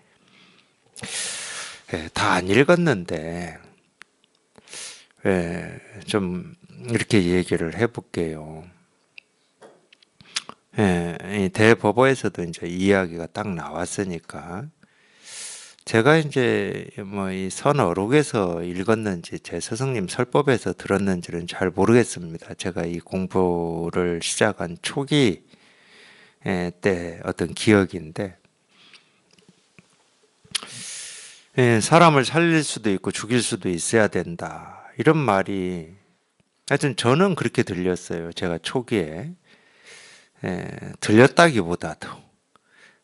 다 안 읽었는데 좀 이렇게 얘기를 해볼게요. 이 대법어에서도 이제 이야기가 딱 나왔으니까 제가 이제 뭐 이 선어록에서 읽었는지 제 스승님 설법에서 들었는지는 잘 모르겠습니다. 제가 이 공부를 시작한 초기 때 어떤 기억인데 사람을 살릴 수도 있고 죽일 수도 있어야 된다. 이런 말이 하여튼 저는 그렇게 들렸어요. 제가 초기에 들렸다기보다도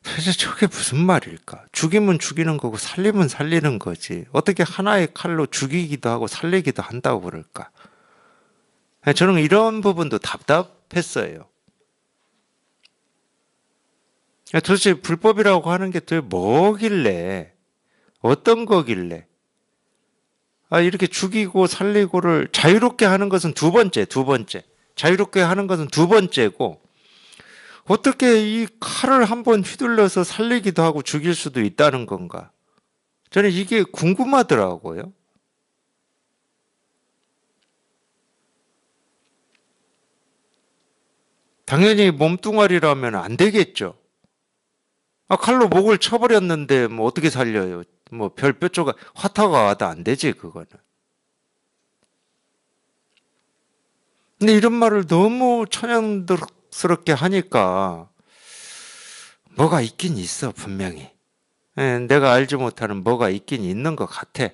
도대체 저게 무슨 말일까? 죽이면 죽이는 거고 살리면 살리는 거지. 어떻게 하나의 칼로 죽이기도 하고 살리기도 한다고 그럴까? 저는 이런 부분도 답답했어요. 도대체 불법이라고 하는 게 도대체 뭐길래, 어떤 거길래? 이렇게 죽이고 살리고를 자유롭게 하는 것은 두 번째. 자유롭게 하는 것은 두 번째고, 어떻게 이 칼을 한번 휘둘러서 살리기도 하고 죽일 수도 있다는 건가? 저는 이게 궁금하더라고요. 당연히 몸뚱아리라면 안 되겠죠. 칼로 목을 쳐버렸는데 뭐 어떻게 살려요? 뭐 별표 조각 화타가 와도 안 되지 그거는. 근데 이런 말을 너무 천연스럽게 하니까 뭐가 있긴 있어 분명히. 예, 내가 알지 못하는 뭐가 있긴 있는 것 같아.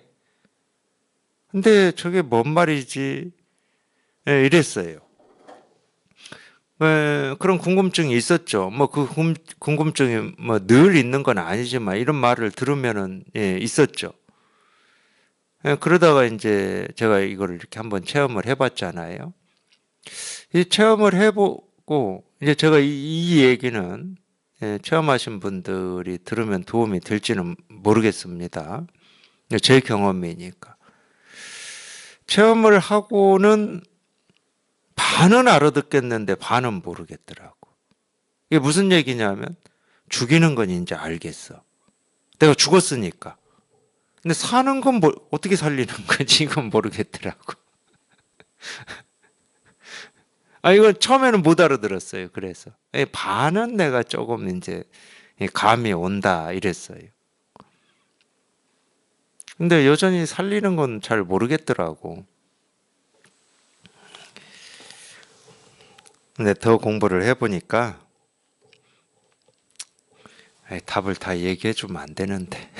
근데 저게 뭔 말이지? 예, 이랬어요. 예, 그런 궁금증이 있었죠. 뭐 그 궁금증이 뭐 늘 있는 건 아니지만 이런 말을 들으면은 예, 있었죠. 예, 그러다가 이제 제가 이거를 이렇게 한번 체험을 해봤잖아요. 이 체험을 해보고 이제 제가 이 얘기는 예, 체험하신 분들이 들으면 도움이 될지는 모르겠습니다. 제 경험이니까. 체험을 하고는 반은 알아듣겠는데 반은 모르겠더라고. 이게 무슨 얘기냐면 죽이는 건 이제 알겠어. 내가 죽었으니까. 근데 사는 건 뭐, 어떻게 살리는 건지 이건 모르겠더라고. 아, 이건 처음에는 못 알아들었어요. 그래서. 반은 내가 조금 이제 감이 온다 이랬어요. 근데 여전히 살리는 건 잘 모르겠더라고. 근데 더 공부를 해보니까 답을 다 얘기해 주면 안 되는데.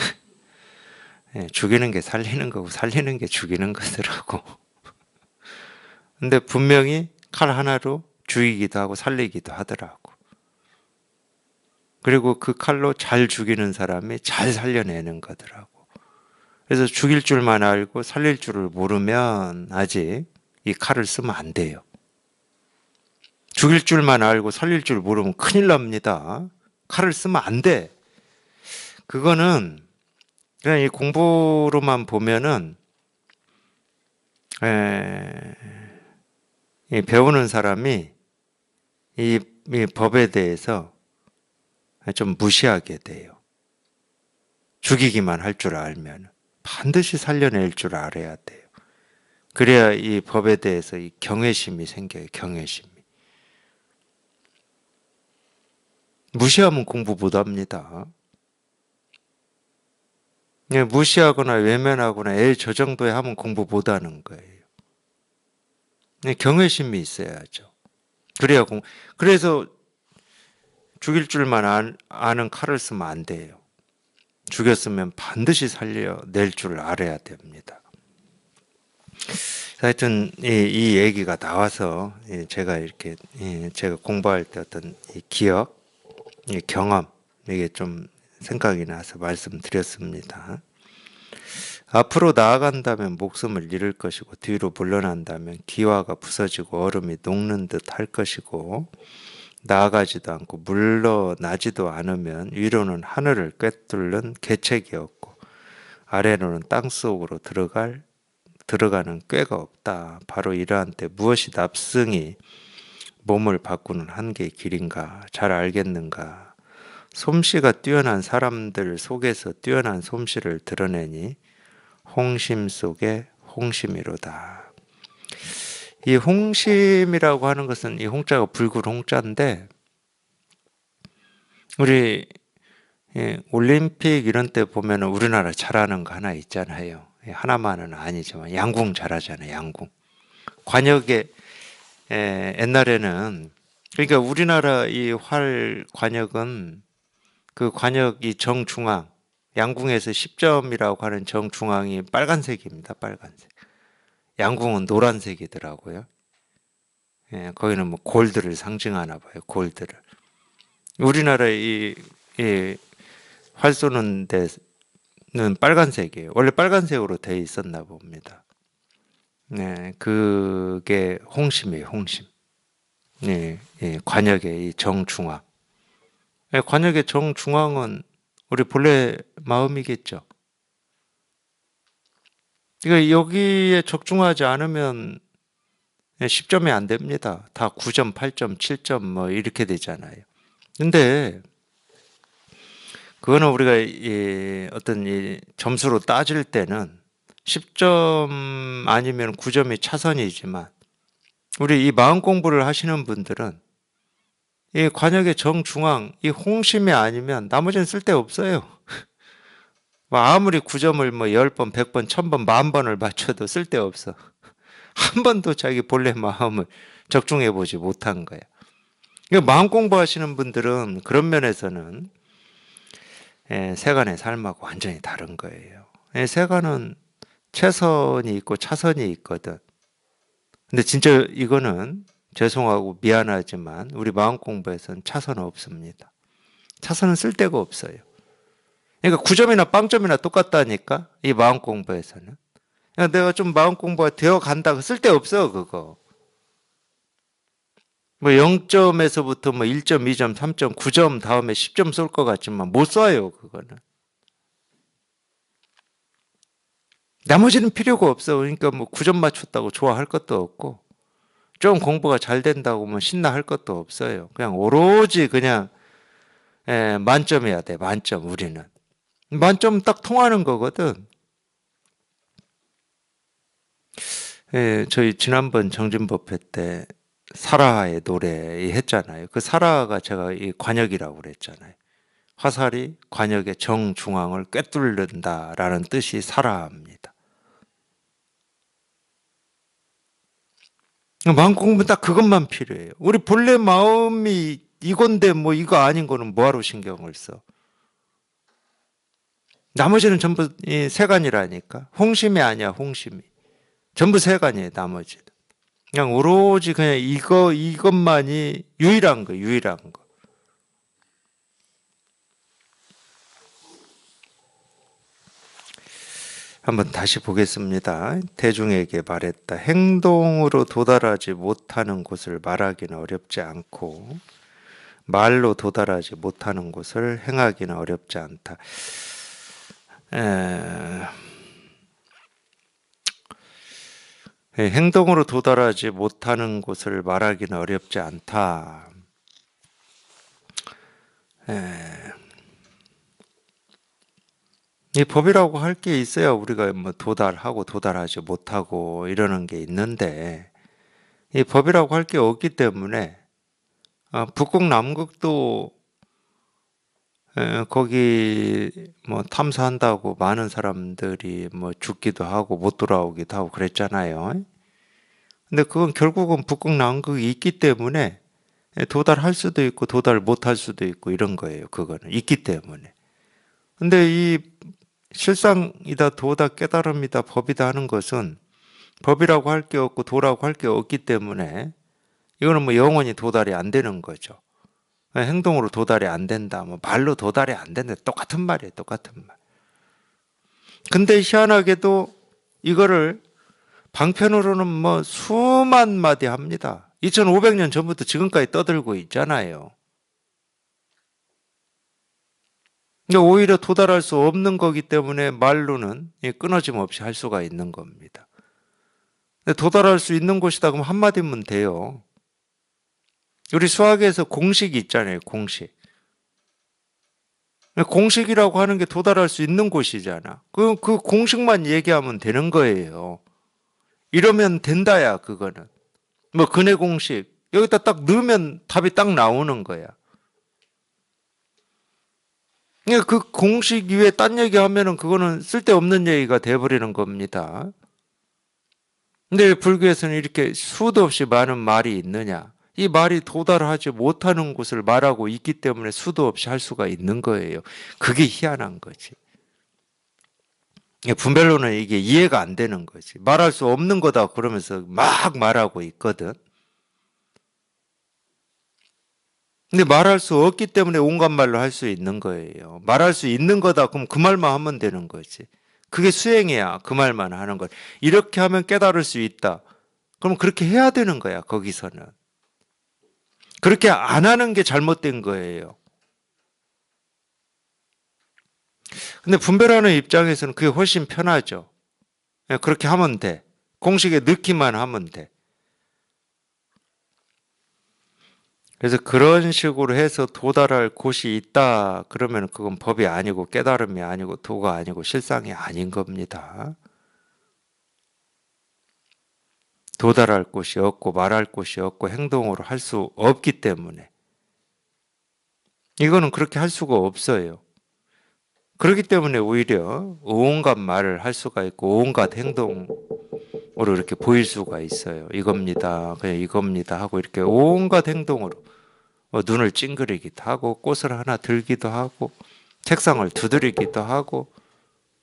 죽이는 게 살리는 거고 살리는 게 죽이는 거더라고. 근데 분명히 칼 하나로 죽이기도 하고 살리기도 하더라고. 그리고 그 칼로 잘 죽이는 사람이 잘 살려내는 거더라고. 그래서 죽일 줄만 알고 살릴 줄을 모르면 아직 이 칼을 쓰면 안 돼요. 죽일 줄만 알고 살릴 줄 모르면 큰일 납니다. 칼을 쓰면 안 돼. 그거는 그냥 이 공부로만 보면은 이 배우는 사람이 이 법에 대해서 좀 무시하게 돼요. 죽이기만 할 줄 알면 반드시 살려낼 줄 알아야 돼요. 그래야 이 법에 대해서 이 경외심이 생겨요. 경외심이. 무시하면 공부 못 합니다. 무시하거나 외면하거나 저 정도에 하면 공부 못 하는 거예요. 경외심이 있어야죠. 그래서 죽일 줄만 아는 칼을 쓰면 안 돼요. 죽였으면 반드시 살려낼 줄 알아야 됩니다. 하여튼 이 얘기가 나와서 제가 이렇게 제가 공부할 때 어떤 이 기억, 이 경험 이게 좀 생각이 나서 말씀드렸습니다. 앞으로 나아간다면 목숨을 잃을 것이고 뒤로 물러난다면 기와가 부서지고 얼음이 녹는 듯 할 것이고 나아가지도 않고 물러나지도 않으면 위로는 하늘을 꿰뚫는 계책이 없고 아래로는 땅속으로 들어가는 꾀가 없다. 바로 이러한 때 무엇이 납승이 몸을 바꾸는 한계의 길인가 잘 알겠는가. 솜씨가 뛰어난 사람들 속에서 뛰어난 솜씨를 드러내니 홍심 속에 홍심이로다. 이 홍심이라고 하는 것은 이 홍자가 불굴 홍자인데 우리 올림픽 이런 때 보면 우리나라 잘하는 거 하나 있잖아요. 하나만은 아니지만 양궁 잘하잖아요. 양궁. 관역에 옛날에는 그러니까 우리나라 이 활 관역은 그 관역 이 정중앙 양궁에서 10점이라고 하는 정중앙이 빨간색입니다. 빨간색. 양궁은 노란색이더라고요. 거기는 뭐 골드를 상징하나 봐요. 골드를. 우리나라 활 쏘는 데는 빨간색이에요. 원래 빨간색으로 되어 있었나 봅니다. 네, 그게 홍심이에요. 홍심. 관역의 이 정중앙. 관역의 정중앙은 우리 본래 마음이겠죠. 그러니까 여기에 적중하지 않으면 10점이 안 됩니다. 다 9점, 8점, 7점 뭐 이렇게 되잖아요. 근데 그거는 우리가 어떤 점수로 따질 때는 10점 아니면 9점이 차선이지만 우리 이 마음 공부를 하시는 분들은 이 관역의 정중앙, 이 홍심이 아니면 나머지는 쓸데없어요. 뭐 아무리 9점을 뭐 10번, 100번, 1000번, 10,000번을 맞춰도 쓸데없어. 한 번도 자기 본래 마음을 적중해 보지 못한 거야. 그러니까 마음 공부하시는 분들은 그런 면에서는 세간의 삶하고 완전히 다른 거예요. 세간은 최선이 있고 차선이 있거든. 근데 진짜 이거는 죄송하고 미안하지만 우리 마음 공부에서는 차선은 없습니다. 차선은 쓸데가 없어요. 그러니까 9점이나 빵점이나 똑같다니까 이 마음 공부에서는. 그러니까 내가 좀 마음 공부가 되어 간다 쓸데없어 그거. 뭐 0점에서부터 뭐 1점, 2점, 3점, 9점 다음에 10점 쏠 것 같지만 못 쏴요 그거는. 나머지는 필요가 없어. 그러니까 뭐 9점 맞췄다고 좋아할 것도 없고 좀 공부가 잘 된다고 뭐 신나할 것도 없어요. 그냥 오로지 그냥 만점이야 돼. 만점 우리는. 만점 딱 통하는 거거든. 저희 지난번 정진법회 때 사라의 노래 했잖아요. 그 사라가 제가 이 관역이라고 그랬잖아요. 화살이 관역의 정중앙을 꿰뚫는다라는 뜻이 사라입니다. 마음 공부 딱 그것만 필요해요. 우리 본래 마음이 이건데 뭐 이거 아닌 거는 뭐하러 신경을 써? 나머지는 전부 세간이라니까. 홍심이 아니야, 홍심이. 전부 세간이에요, 나머지는. 그냥 오로지 그냥 이것만이 유일한 거, 유일한 거. 한번 다시 보겠습니다. 대중에게 말했다. 행동으로 도달하지 못하는 곳을 말하기는 어렵지 않고, 말로 도달하지 못하는 곳을 행하기는 어렵지 않다. 행동으로 도달하지 못하는 곳을 말하기는 어렵지 않다. 이 법이라고 할 게 있어야 우리가 뭐 도달하고 도달하지 못하고 이러는 게 있는데 이 법이라고 할 게 없기 때문에 북극 남극도 거기 뭐 탐사한다고 많은 사람들이 뭐 죽기도 하고 못 돌아오기도 하고 그랬잖아요. 근데 그건 결국은 북극 남극이 있기 때문에 도달할 수도 있고 도달 못할 수도 있고 이런 거예요. 그거는 있기 때문에. 근데 이 실상이다 도다 깨달음이다 법이다 하는 것은 법이라고 할 게 없고 도라고 할 게 없기 때문에 이거는 뭐 영원히 도달이 안 되는 거죠. 행동으로 도달이 안 된다. 뭐 말로 도달이 안 된다. 똑같은 말이에요. 똑같은 말. 근데 희한하게도 이거를 방편으로는 뭐 수만 마디 합니다. 2500년 전부터 지금까지 떠들고 있잖아요. 오히려 도달할 수 없는 거기 때문에 말로는 끊어짐 없이 할 수가 있는 겁니다. 도달할 수 있는 곳이다 그러면 한마디면 돼요. 우리 수학에서 공식이 있잖아요. 공식. 공식이라고 하는 게 도달할 수 있는 곳이잖아. 그 공식만 얘기하면 되는 거예요. 이러면 된다야 그거는. 뭐 근해 공식 여기다 딱 넣으면 답이 딱 나오는 거야. 그 공식 이외에 딴 얘기하면은 그거는 쓸데없는 얘기가 돼버리는 겁니다. 근데 왜 불교에서는 이렇게 수도 없이 많은 말이 있느냐? 이 말이 도달하지 못하는 곳을 말하고 있기 때문에 수도 없이 할 수가 있는 거예요. 그게 희한한 거지. 분별로는 이게 이해가 안 되는 거지. 말할 수 없는 거다 그러면서 막 말하고 있거든. 근데 말할 수 없기 때문에 온갖 말로 할 수 있는 거예요. 말할 수 있는 거다 그럼 그 말만 하면 되는 거지. 그게 수행이야. 그 말만 하는 것. 이렇게 하면 깨달을 수 있다. 그럼 그렇게 해야 되는 거야. 거기서는. 그렇게 안 하는 게 잘못된 거예요. 근데 분별하는 입장에서는 그게 훨씬 편하죠. 그렇게 하면 돼. 공식에 넣기만 하면 돼. 그래서 그런 식으로 해서 도달할 곳이 있다. 그러면 그건 법이 아니고 깨달음이 아니고 도가 아니고 실상이 아닌 겁니다. 도달할 곳이 없고 말할 곳이 없고 행동으로 할 수 없기 때문에 이거는 그렇게 할 수가 없어요. 그렇기 때문에 오히려 온갖 말을 할 수가 있고 온갖 행동으로 이렇게 보일 수가 있어요. 이겁니다. 그냥 이겁니다 하고 이렇게 온갖 행동으로 눈을 찡그리기도 하고 꽃을 하나 들기도 하고 책상을 두드리기도 하고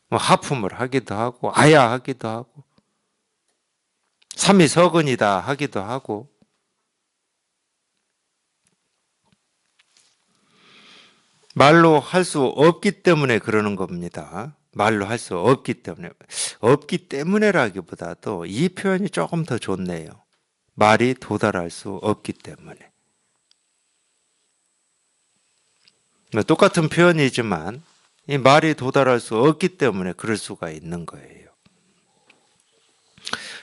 뭐 하품을 하기도 하고 아야 하기도 하고 삼위서근이다 하기도 하고 말로 할 수 없기 때문에 그러는 겁니다. 말로 할 수 없기 때문에. 없기 때문에라기보다도 이 표현이 조금 더 좋네요. 말이 도달할 수 없기 때문에. 똑같은 표현이지만 이 말이 도달할 수 없기 때문에 그럴 수가 있는 거예요.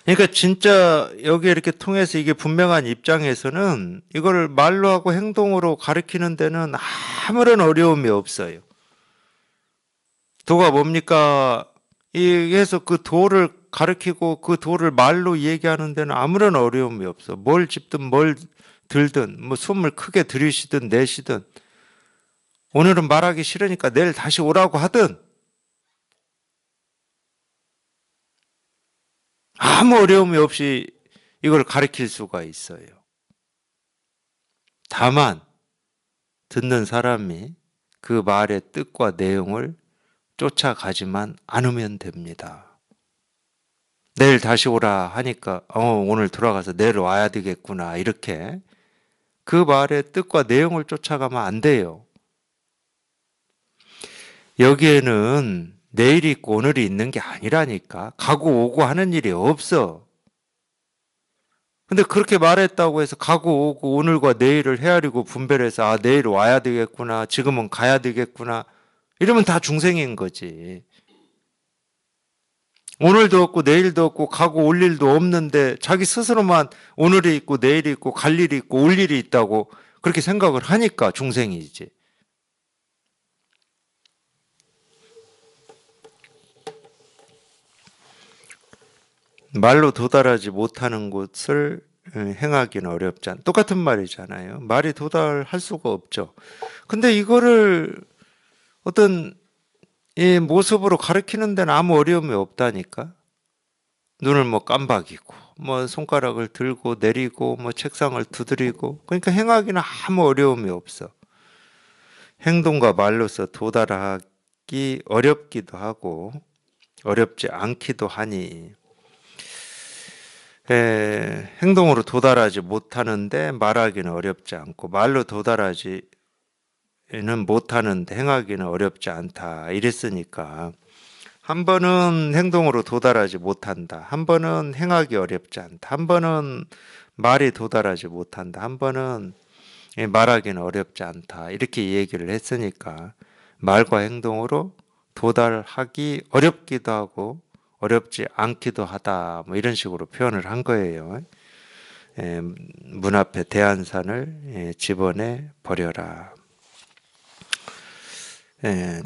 그러니까 진짜 여기 이렇게 통해서 이게 분명한 입장에서는 이걸 말로 하고 행동으로 가르치는 데는 아무런 어려움이 없어요. 도가 뭡니까? 이게서 그 도를 가르치고 그 도를 말로 얘기하는 데는 아무런 어려움이 없어. 뭘 집든 뭘 들든 뭐 숨을 크게 들이쉬든 내쉬든 오늘은 말하기 싫으니까 내일 다시 오라고 하든 아무 어려움이 없이 이걸 가르칠 수가 있어요. 다만 듣는 사람이 그 말의 뜻과 내용을 쫓아가지만 않으면 됩니다. 내일 다시 오라 하니까 오늘 돌아가서 내일 와야 되겠구나 이렇게 그 말의 뜻과 내용을 쫓아가면 안 돼요. 여기에는 내일이 있고 오늘이 있는 게 아니라니까. 가고 오고 하는 일이 없어. 근데 그렇게 말했다고 해서 가고 오고 오늘과 내일을 헤아리고 분별해서 내일 와야 되겠구나, 지금은 가야 되겠구나 이러면 다 중생인 거지. 오늘도 없고 내일도 없고 가고 올 일도 없는데 자기 스스로만 오늘이 있고 내일이 있고 갈 일이 있고 올 일이 있다고 그렇게 생각을 하니까 중생이지. 말로 도달하지 못하는 곳을 행하기는 어렵지 않. 똑같은 말이잖아요. 말이 도달할 수가 없죠. 근데 이거를 어떤 이 모습으로 가르치는 데는 아무 어려움이 없다니까. 눈을 뭐 깜박이고, 뭐 손가락을 들고 내리고, 뭐 책상을 두드리고. 그러니까 행하기는 아무 어려움이 없어. 행동과 말로서 도달하기 어렵기도 하고, 어렵지 않기도 하니, 행동으로 도달하지 못하는데 말하기는 어렵지 않고 말로 도달하지는 못하는데 행하기는 어렵지 않다 이랬으니까 한 번은 행동으로 도달하지 못한다, 한 번은 행하기 어렵지 않다, 한 번은 말이 도달하지 못한다, 한 번은 말하기는 어렵지 않다 이렇게 얘기를 했으니까 말과 행동으로 도달하기 어렵기도 하고 어렵지 않기도 하다 뭐 이런 식으로 표현을 한 거예요. 문 앞에 대한산을 집어내 버려라.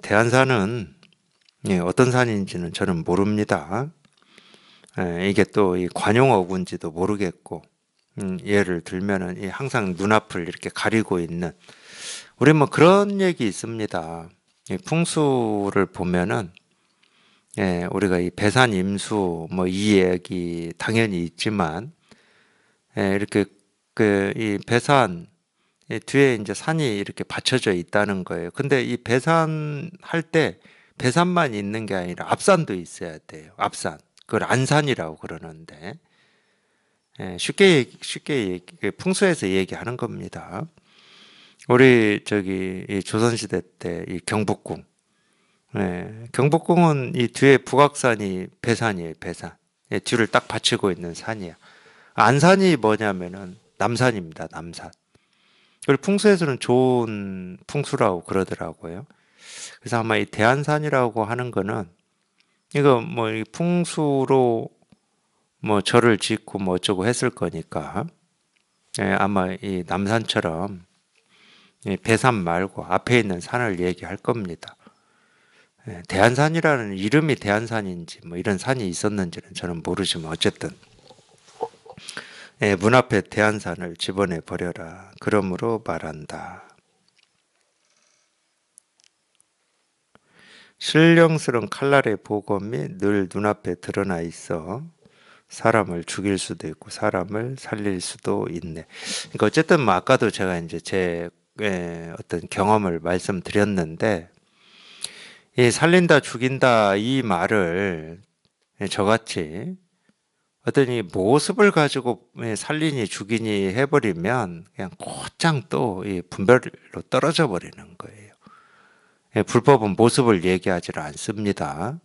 대한산은 어떤 산인지는 저는 모릅니다. 이게 또 이 관용어군지도 모르겠고 예를 들면은 항상 눈앞을 이렇게 가리고 있는 우리 뭐 그런 얘기 있습니다. 풍수를 보면은 우리가 이 배산 임수 뭐 이 얘기 당연히 있지만 이렇게 그 이 배산 뒤에 이제 산이 이렇게 받쳐져 있다는 거예요. 근데 이 배산 할 때 배산만 있는 게 아니라 앞산도 있어야 돼요. 앞산. 그걸 안산이라고 그러는데 쉽게 풍수에서 얘기하는 겁니다. 우리 저기 이 조선시대 때 이 경복궁 경복궁은 이 뒤에 북악산이 배산이에요, 배산. 뒤를 딱 받치고 있는 산이야. 안산이 뭐냐면은 남산입니다, 남산. 그리고 풍수에서는 좋은 풍수라고 그러더라고요. 그래서 아마 이 대한산이라고 하는 거는 이거 뭐 이 풍수로 뭐 절을 짓고 뭐 어쩌고 했을 거니까 아마 이 남산처럼 배산 말고 앞에 있는 산을 얘기할 겁니다. 대한산이라는 이름이 대한산인지 뭐 이런 산이 있었는지는 저는 모르지만 어쨌든 문 앞에 대한산을 집어내 버려라. 그러므로 말한다. 신령스러운 칼날의 복음이 늘 눈앞에 드러나 있어 사람을 죽일 수도 있고 사람을 살릴 수도 있네. 그러니까 어쨌든 뭐 아까도 제가 이제 제 어떤 경험을 말씀드렸는데 이 살린다 죽인다 이 말을 저같이 어떤 이 모습을 가지고 살리니 죽이니 해버리면 그냥 곧장 또 이 분별로 떨어져 버리는 거예요. 불법은 모습을 얘기하지 않습니다.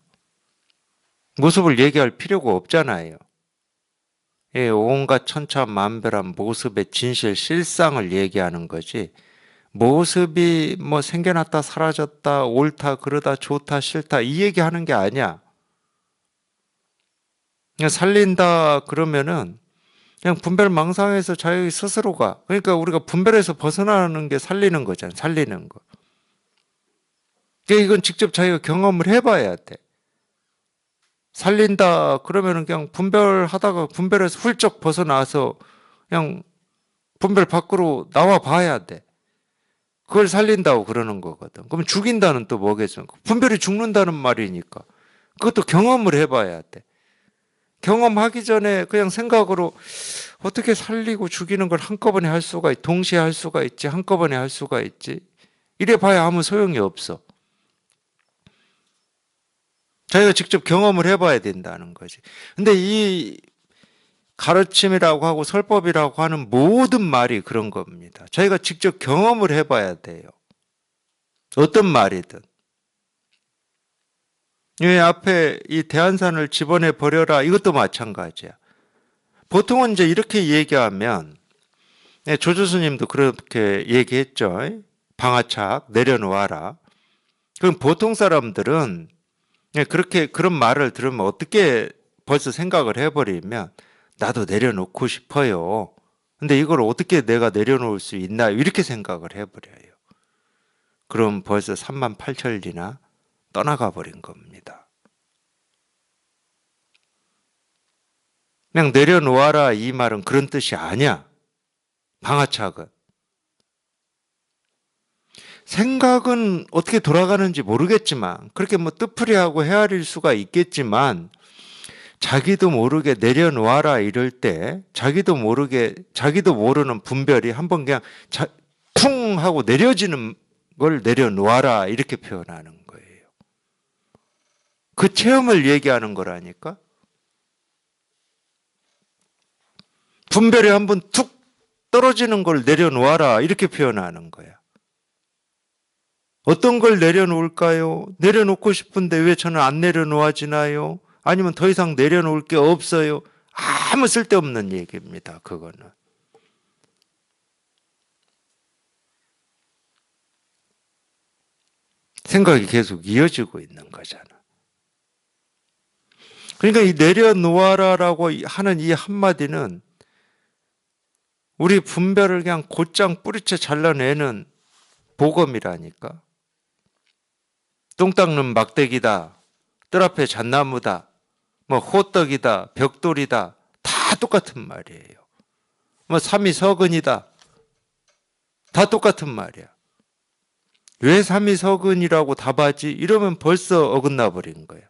모습을 얘기할 필요가 없잖아요. 온갖 천차만별한 모습의 진실, 실상을 얘기하는 거지. 모습이 뭐 생겨났다 사라졌다 옳다 그러다 좋다 싫다 이 얘기하는 게 아니야. 그냥 살린다 그러면은 그냥 분별망상에서 자기 스스로가 그러니까 우리가 분별에서 벗어나는 게 살리는 거잖아. 살리는 거. 그러니까 이건 직접 자기가 경험을 해봐야 돼. 살린다 그러면은 그냥 분별하다가 분별에서 훌쩍 벗어나서 그냥 분별 밖으로 나와 봐야 돼. 그걸 살린다고 그러는 거거든. 그럼 죽인다는 또 뭐겠어? 분별이 죽는다는 말이니까. 그것도 경험을 해봐야 돼. 경험하기 전에 그냥 생각으로 어떻게 살리고 죽이는 걸 한꺼번에 할 수가 있지, 동시에 할 수가 있지, 한꺼번에 할 수가 있지. 이래 봐야 아무 소용이 없어. 자기가 직접 경험을 해봐야 된다는 거지. 근데 이 가르침이라고 하고 설법이라고 하는 모든 말이 그런 겁니다. 자기가 직접 경험을 해봐야 돼요. 어떤 말이든. 이 앞에 이 대한산을 집어내 버려라 이것도 마찬가지야. 보통은 이제 이렇게 얘기하면 조조스님도 그렇게 얘기했죠. 방아착 내려놓아라. 그럼 보통 사람들은 그렇게 그런 말을 들으면 어떻게 벌써 생각을 해버리면 나도 내려놓고 싶어요. 근데 이걸 어떻게 내가 내려놓을 수 있나요? 이렇게 생각을 해버려요. 그럼 벌써 38,000리나 떠나가 버린 겁니다. 그냥 내려놓아라 이 말은 그런 뜻이 아니야. 방아착은. 생각은 어떻게 돌아가는지 모르겠지만 그렇게 뭐 뜻풀이하고 헤아릴 수가 있겠지만 자기도 모르게 내려놓아라 이럴 때 자기도 모르는 분별이 한번 그냥 퉁 하고 내려지는 걸 내려놓아라 이렇게 표현하는 거예요. 그 체험을 얘기하는 거라니까. 분별이 한번 툭 떨어지는 걸 내려놓아라 이렇게 표현하는 거야. 어떤 걸 내려놓을까요? 내려놓고 싶은데 왜 저는 안 내려놓아지나요? 아니면 더 이상 내려놓을 게 없어요? 아무 쓸데없는 얘기입니다. 그거는. 생각이 계속 이어지고 있는 거잖아. 그러니까 이 내려놓아라라고 하는 이 한마디는 우리 분별을 그냥 곧장 뿌리채 잘라내는 복음이라니까. 똥 닦는 막대기다, 뜰 앞에 잣나무다, 뭐 호떡이다, 벽돌이다, 다 똑같은 말이에요. 뭐 삼위서근이다, 다 똑같은 말이야. 왜 삼위서근이라고 답하지? 이러면 벌써 어긋나 버린 거야.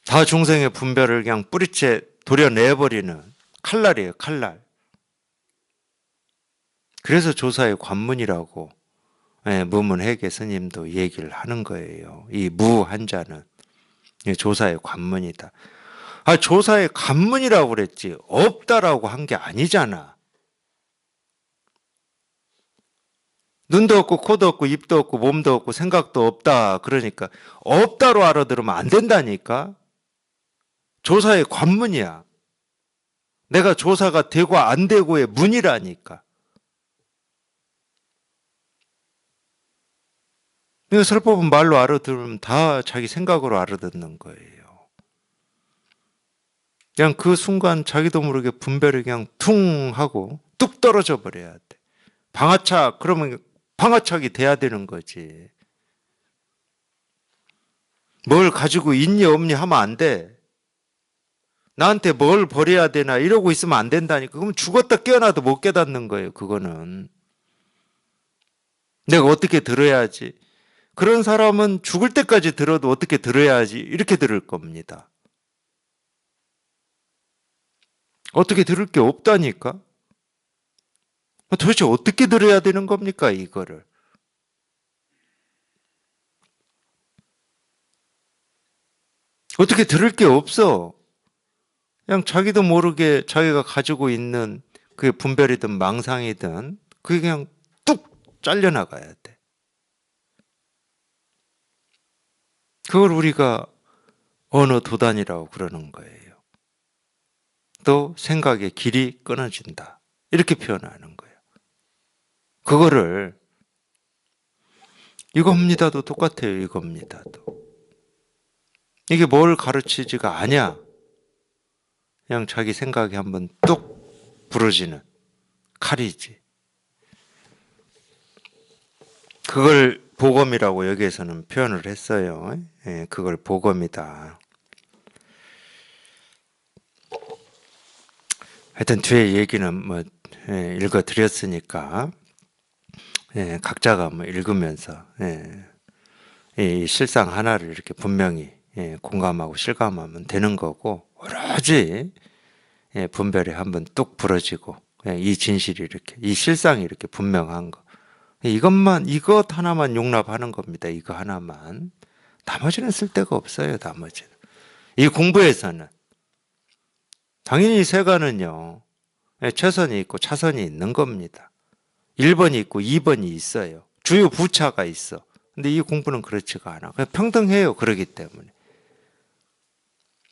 다 중생의 분별을 그냥 뿌리채 도려내버리는 칼날이에요, 칼날. 그래서 조사의 관문이라고 무문회계 스님도 얘기를 하는 거예요. 이 무한자는 조사의 관문이다. 조사의 관문이라고 그랬지 없다라고 한 게 아니잖아. 눈도 없고 코도 없고 입도 없고 몸도 없고 생각도 없다. 그러니까 없다로 알아들으면 안 된다니까. 조사의 관문이야. 내가 조사가 되고 안 되고의 문이라니까. 이거 설법은 말로 알아들으면 다 자기 생각으로 알아듣는 거예요. 그냥 그 순간 자기도 모르게 분별이 그냥 퉁 하고 뚝 떨어져 버려야 돼. 방아착, 그러면 방아착이 돼야 되는 거지. 뭘 가지고 있니 없니 하면 안 돼. 나한테 뭘 버려야 되나 이러고 있으면 안 된다니까. 그럼 죽었다 깨어나도 못 깨닫는 거예요. 그거는. 내가 어떻게 들어야지. 그런 사람은 죽을 때까지 들어도 어떻게 들어야지. 이렇게 들을 겁니다. 어떻게 들을 게 없다니까? 도대체 어떻게 들어야 되는 겁니까, 이거를? 어떻게 들을 게 없어. 그냥 자기도 모르게 자기가 가지고 있는 그게 분별이든 망상이든 그게 그냥 뚝 잘려나가야 돼. 그걸 우리가 언어 도단이라고 그러는 거예요. 또 생각의 길이 끊어진다. 이렇게 표현하는 거예요. 그거를 이겁니다도 똑같아요. 이겁니다도. 이게 뭘 가르치지가 아니야. 그냥 자기 생각이 한번 뚝 부러지는 칼이지. 그걸 보검이라고 여기에서는 표현을 했어요. 예, 그걸 보검이다. 하여튼 뒤에 얘기는 뭐 읽어드렸으니까 각자가 뭐 읽으면서 이 실상 하나를 이렇게 분명히 공감하고 실감하면 되는 거고 오로지 분별이 한번 뚝 부러지고 이 진실이 이렇게 이 실상이 이렇게 분명한 거 이것 하나만 용납하는 겁니다. 이거 하나만. 나머지는 쓸데가 없어요. 나머지는. 이 공부에서는 당연히 세간은요. 최선이 있고 차선이 있는 겁니다. 1번이 있고 2번이 있어요. 주요 부차가 있어. 근데 이 공부는 그렇지가 않아. 그냥 평등해요. 그러기 때문에.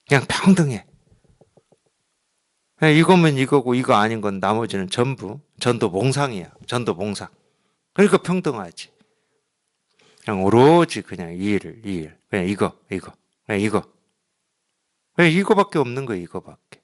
그냥 평등해. 그냥 이거면 이거고 이거 아닌 건 나머지는 전부 전도몽상이야. 전도몽상. 그러니까 평등하지. 그냥 오로지 그냥 이 일. 그냥 이거. 그냥 이거. 그냥 이거밖에 없는 거야. 이거밖에.